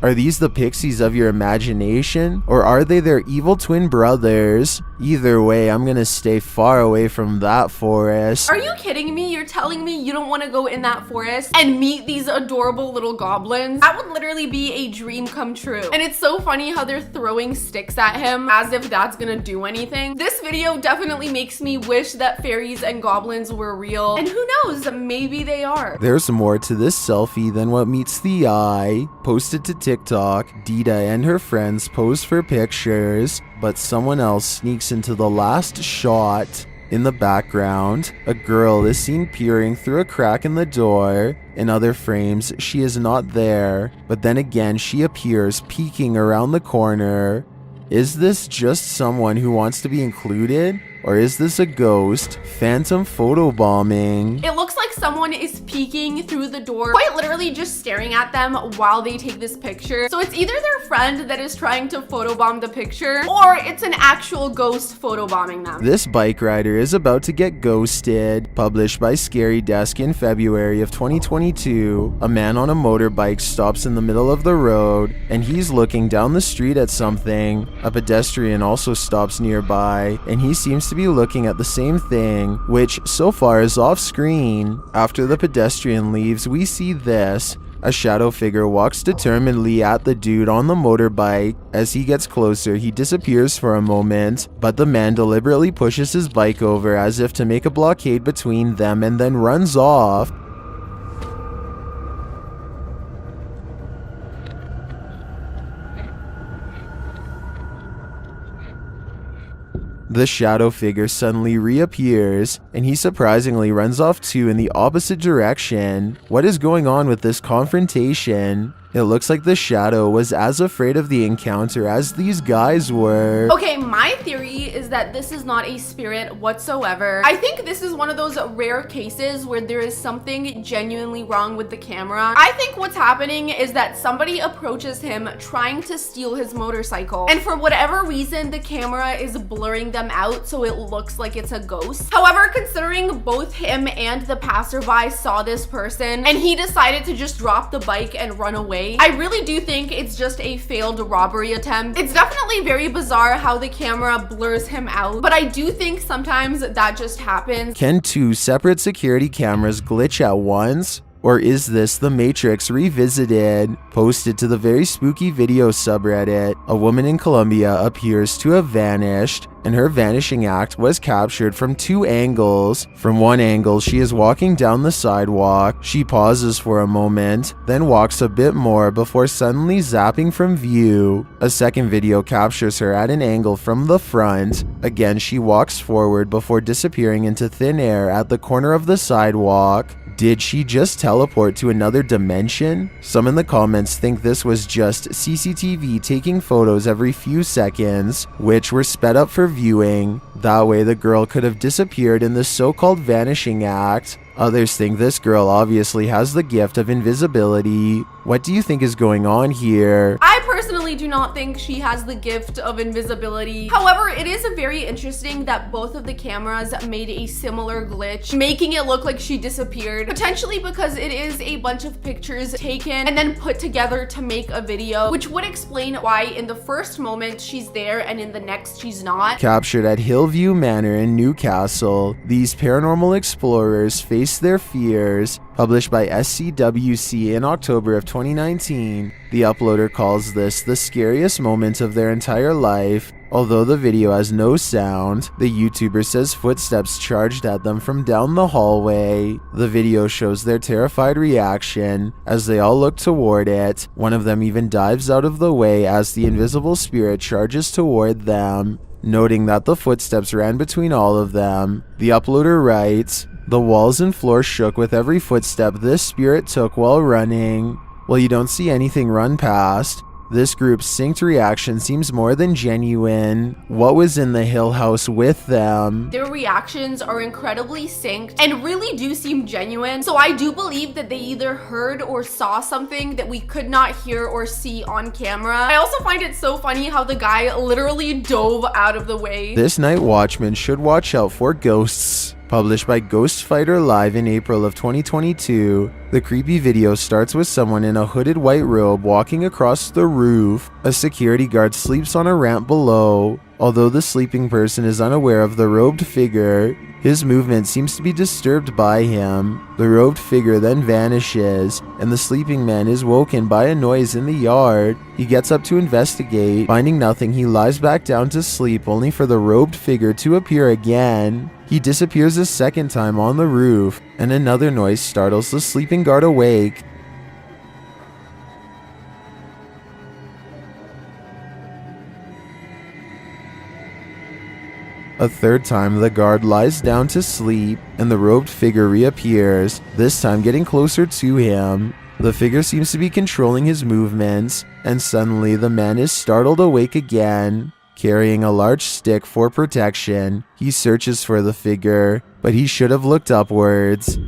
Are these the pixies of your imagination, or are they their evil twin brothers? Either way, I'm gonna stay far away from that forest. Are you kidding me? You're telling me you don't want to go in that forest and meet these adorable little goblins? That would literally be a dream come true. And it's so funny how they're throwing sticks at him as if that's gonna do anything. This video definitely makes me wish that fairies and goblins were real. And who knows, maybe they are. There's more to this selfie than what meets the eye. Posted to TikTok, Dita and her friends pose for pictures, but someone else sneaks into the last shot. In the background, a girl is seen peering through a crack in the door. In other frames, she is not there, but then again she appears peeking around the corner. Is this just someone who wants to be included? Or is this a ghost? Phantom photobombing. It looks like someone is peeking through the door, quite literally just staring at them while they take this picture. So it's either their friend that is trying to photobomb the picture, or it's an actual ghost photobombing them. This bike rider is about to get ghosted. Published by Scary Desk in February of 2022. A man on a motorbike stops in the middle of the road, and he's looking down the street at something. A pedestrian also stops nearby, and he seems to be looking at the same thing, which so far is off screen. After the pedestrian leaves, we see this. A shadow figure walks determinedly at the dude on the motorbike. As he gets closer, he disappears for a moment, but the man deliberately pushes his bike over as if to make a blockade between them and then runs off. The shadow figure suddenly reappears, and he surprisingly runs off too in the opposite direction. What is going on with this confrontation? It looks like the shadow was as afraid of the encounter as these guys were. Okay, my theory is that this is not a spirit whatsoever. I think this is one of those rare cases where there is something genuinely wrong with the camera. I think what's happening is that somebody approaches him trying to steal his motorcycle, and for whatever reason, the camera is blurring them out so it looks like it's a ghost. However, considering both him and the passerby saw this person, and he decided to just drop the bike and run away, I really do think it's just a failed robbery attempt. It's definitely very bizarre how the camera blurs him out, but I do think sometimes that just happens. Can two separate security cameras glitch at once? Or is this The Matrix Revisited? Posted to the very spooky video subreddit, a woman in Colombia appears to have vanished, and her vanishing act was captured from two angles. From one angle, she is walking down the sidewalk. She pauses for a moment, then walks a bit more before suddenly zapping from view. A second video captures her at an angle from the front. Again, she walks forward before disappearing into thin air at the corner of the sidewalk. Did she just teleport to another dimension? Some in the comments think this was just CCTV taking photos every few seconds, which were sped up for viewing. That way the girl could have disappeared in the so-called vanishing act. Others think this girl obviously has the gift of invisibility. What do you think is going on here? I personally do not think she has the gift of invisibility. However, it is very interesting that both of the cameras made a similar glitch, making it look like she disappeared. Potentially because it is a bunch of pictures taken and then put together to make a video, which would explain why in the first moment she's there and in the next she's not. Captured at Hillview Manor in Newcastle, these paranormal explorers face their fears. Published by SCWC in October of 2019, the uploader calls this the scariest moment of their entire life. Although the video has no sound, the YouTuber says footsteps charged at them from down the hallway. The video shows their terrified reaction as they all look toward it. One of them even dives out of the way as the invisible spirit charges toward them. Noting that the footsteps ran between all of them, the uploader writes, "The walls and floor shook with every footstep this spirit took while running." Well, you don't see anything run past. This group's synced reaction seems more than genuine. What was in the Hill House with them? Their reactions are incredibly synced and really do seem genuine. So I do believe that they either heard or saw something that we could not hear or see on camera. I also find it so funny how the guy literally dove out of the way. This night watchman should watch out for ghosts. Published by Ghost Fighter Live in April of 2022, the creepy video starts with someone in a hooded white robe walking across the roof. A security guard sleeps on a ramp below. Although the sleeping person is unaware of the robed figure, his movement seems to be disturbed by him. The robed figure then vanishes, and the sleeping man is woken by a noise in the yard. He gets up to investigate. Finding nothing, he lies back down to sleep, only for the robed figure to appear again. He disappears a second time on the roof, and another noise startles the sleeping guard awake. A third time, the guard lies down to sleep, and the robed figure reappears, this time getting closer to him. The figure seems to be controlling his movements, and suddenly the man is startled awake again. Carrying a large stick for protection, he searches for the figure, but he should have looked upwards.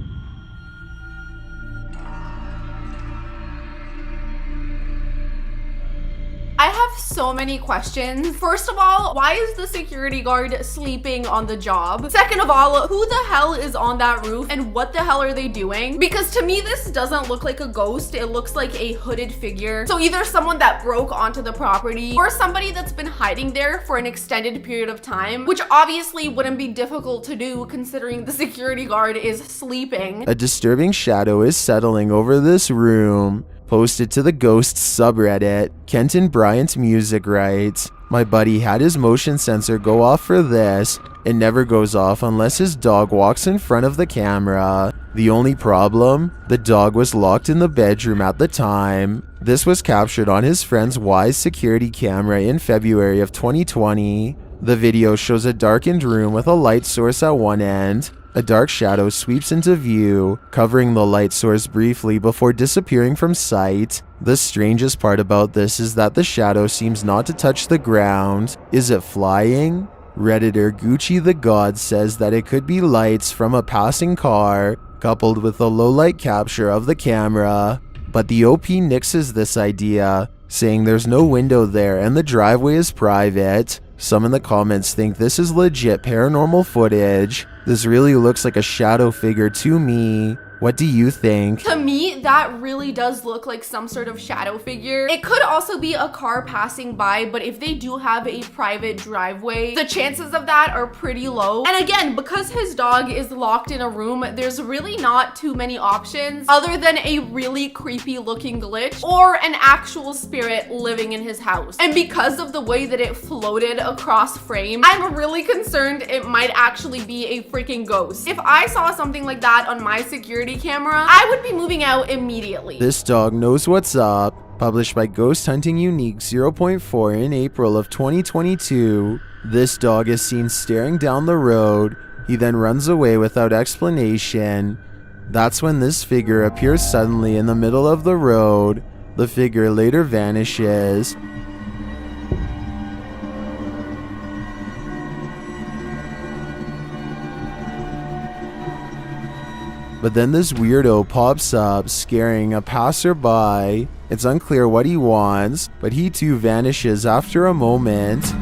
I have so many questions. First of all, why is the security guard sleeping on the job? Second of all, who the hell is on that roof and what the hell are they doing? Because to me, this doesn't look like a ghost. It looks like a hooded figure. So either someone that broke onto the property or somebody that's been hiding there for an extended period of time, which obviously wouldn't be difficult to do considering the security guard is sleeping. A disturbing shadow is settling over this room. Posted to the Ghosts subreddit, Kenton Bryant Music writes, "My buddy had his motion sensor go off for this. It never goes off unless his dog walks in front of the camera. The only problem? The dog was locked in the bedroom at the time." This was captured on his friend's Wise security camera in February of 2020. The video shows a darkened room with a light source at one end. A dark shadow sweeps into view, covering the light source briefly before disappearing from sight. The strangest part about this is that the shadow seems not to touch the ground. Is it flying? Redditor Gucci the God says that it could be lights from a passing car, coupled with a low light capture of the camera. But the OP nixes this idea, saying there's no window there and the driveway is private. Some in the comments think this is legit paranormal footage. This really looks like a shadow figure to me. What do you think? To me, that really does look like some sort of shadow figure. It could also be a car passing by, but if they do have a private driveway, the chances of that are pretty low. And again, because his dog is locked in a room, there's really not too many options other than a really creepy looking glitch or an actual spirit living in his house. And because of the way that it floated across frame, I'm really concerned it might actually be a freaking ghost. If I saw something like that on my security camera, I would be moving out immediately. This dog knows what's up. Published by Ghost Hunting Unique 0.4 in April of 2022. This dog is seen staring down the road. He then runs away without explanation. That's when this figure appears suddenly in the middle of the road. The figure later vanishes. But then this weirdo pops up, scaring a passerby. It's unclear what he wants, but he too vanishes after a moment.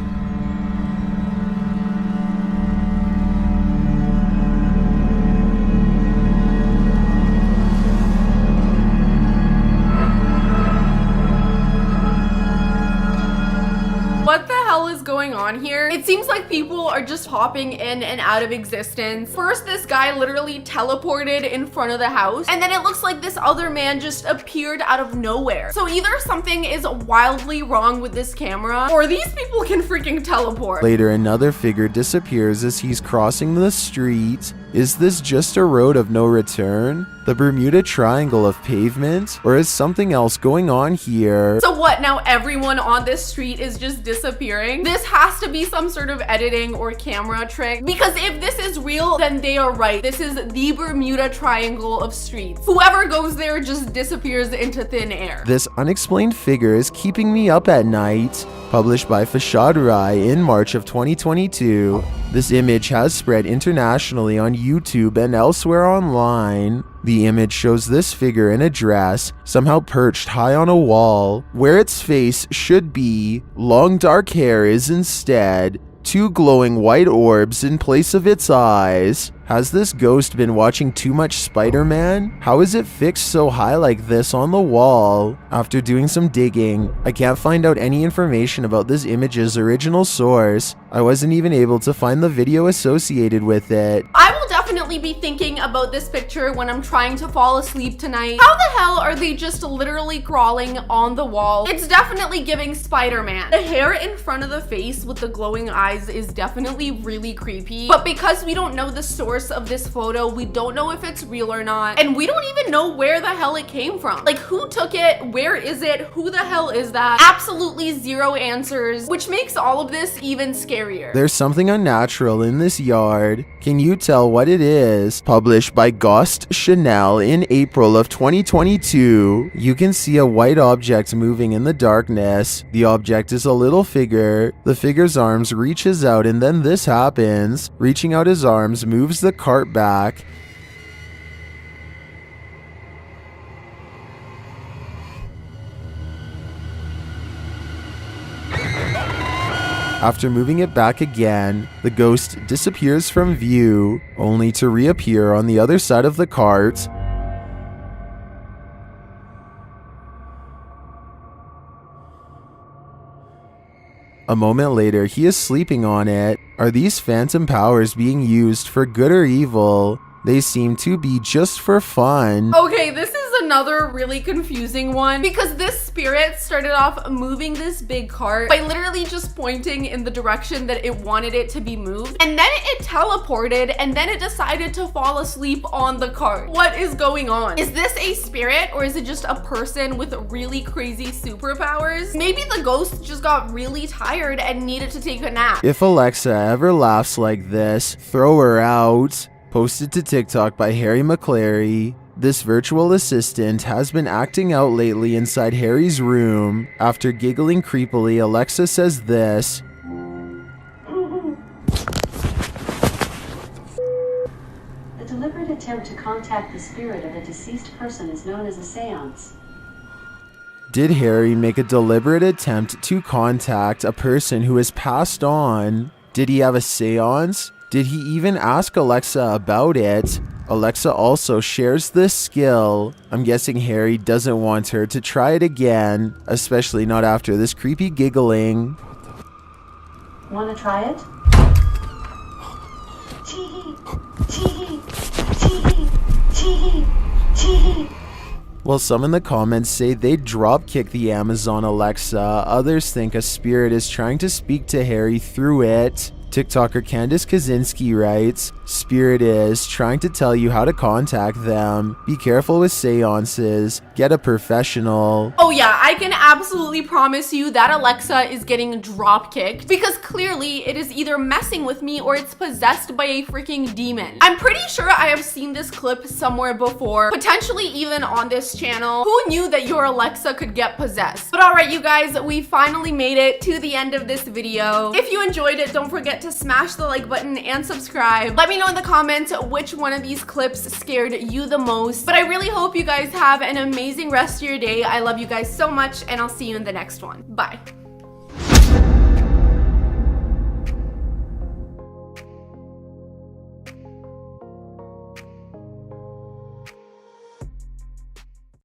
What the hell is going on here? It seems like people are just popping in and out of existence. First, this guy literally teleported in front of the house, and then it looks like this other man just appeared out of nowhere. So either something is wildly wrong with this camera, or these people can freaking teleport. Later, another figure disappears as he's crossing the street. Is this just a road of no return? The Bermuda Triangle of pavement? Or is something else going on here? So what, now everyone on this street is just disappearing? This has to be some sort of editing or camera trick, because if this is real, then they are right. This is the Bermuda Triangle of streets. Whoever goes there just disappears into thin air. This unexplained figure is keeping me up at night. Published by Fashad Rai in March of 2022. This image has spread internationally on YouTube and elsewhere online. The image shows this figure in a dress, somehow perched high on a wall. Where its face should be, long dark hair is instead 2 glowing white orbs in place of its eyes. Has this ghost been watching too much Spider-Man? How is it fixed so high like this on the wall? After doing some digging, I can't find out any information about this image's original source. I wasn't even able to find the video associated with it. I will definitely be thinking about this picture when I'm trying to fall asleep tonight. How the hell are they just literally crawling on the wall? It's definitely giving Spider-Man. The hair in front of the face with the glowing eyes is definitely really creepy, but because we don't know the source of this photo, we don't know if it's real or not, and we don't even know where the hell it came from. Like, who took it? Where is it? Who the hell is that? Absolutely zero answers, which makes all of this even scarier. There's something unnatural in this yard. Can you tell what it is? Published by Ghost Chanel in April of 2022. You can see a white object moving in the darkness. The object is a little figure. The figure's arms reaches out, and then this happens. Reaching out his arms moves the cart back. After moving it back again, the ghost disappears from view, only to reappear on the other side of the cart. A moment later, he is sleeping on it. Are these phantom powers being used for good or evil? They seem to be just for fun. Okay, this is another really confusing one because this spirit started off moving this big cart by literally just pointing in the direction that it wanted it to be moved, and then it teleported, and then it decided to fall asleep on the cart. What is going on? Is this a spirit, or is it just a person with really crazy superpowers? Maybe the ghost just got really tired and needed to take a nap. If Alexa ever laughs like this, throw her out. Posted to TikTok by Harry McClary. This virtual assistant has been acting out lately inside Harry's room. After giggling creepily, Alexa says this. The deliberate attempt to contact the spirit of a deceased person is known as a seance. Did Harry make a deliberate attempt to contact a person who has passed on? Did he have a seance? Did he even ask Alexa about it? Alexa also shares this skill. I'm guessing Harry doesn't want her to try it again, especially not after this creepy giggling. Want to try it? Chee-hee, chee-hee, chee-hee, chee-hee, chee-hee. While some in the comments say they'd dropkick the Amazon Alexa, others think a spirit is trying to speak to Harry through it. TikToker Candace Kaczynski writes, "Spirit is trying to tell you how to contact them. Be careful with seances. Get a professional." Oh yeah, I can absolutely promise you that Alexa is getting drop kicked because clearly it is either messing with me or it's possessed by a freaking demon. I'm pretty sure I have seen this clip somewhere before, potentially even on this channel. Who knew that your Alexa could get possessed? But alright you guys, we finally made it to the end of this video. If you enjoyed it, don't forget to smash the like button and subscribe. Let me know in the comments which one of these clips scared you the most. But I really hope you guys have an amazing rest of your day. I love you guys so much, and I'll see you in the next one. Bye.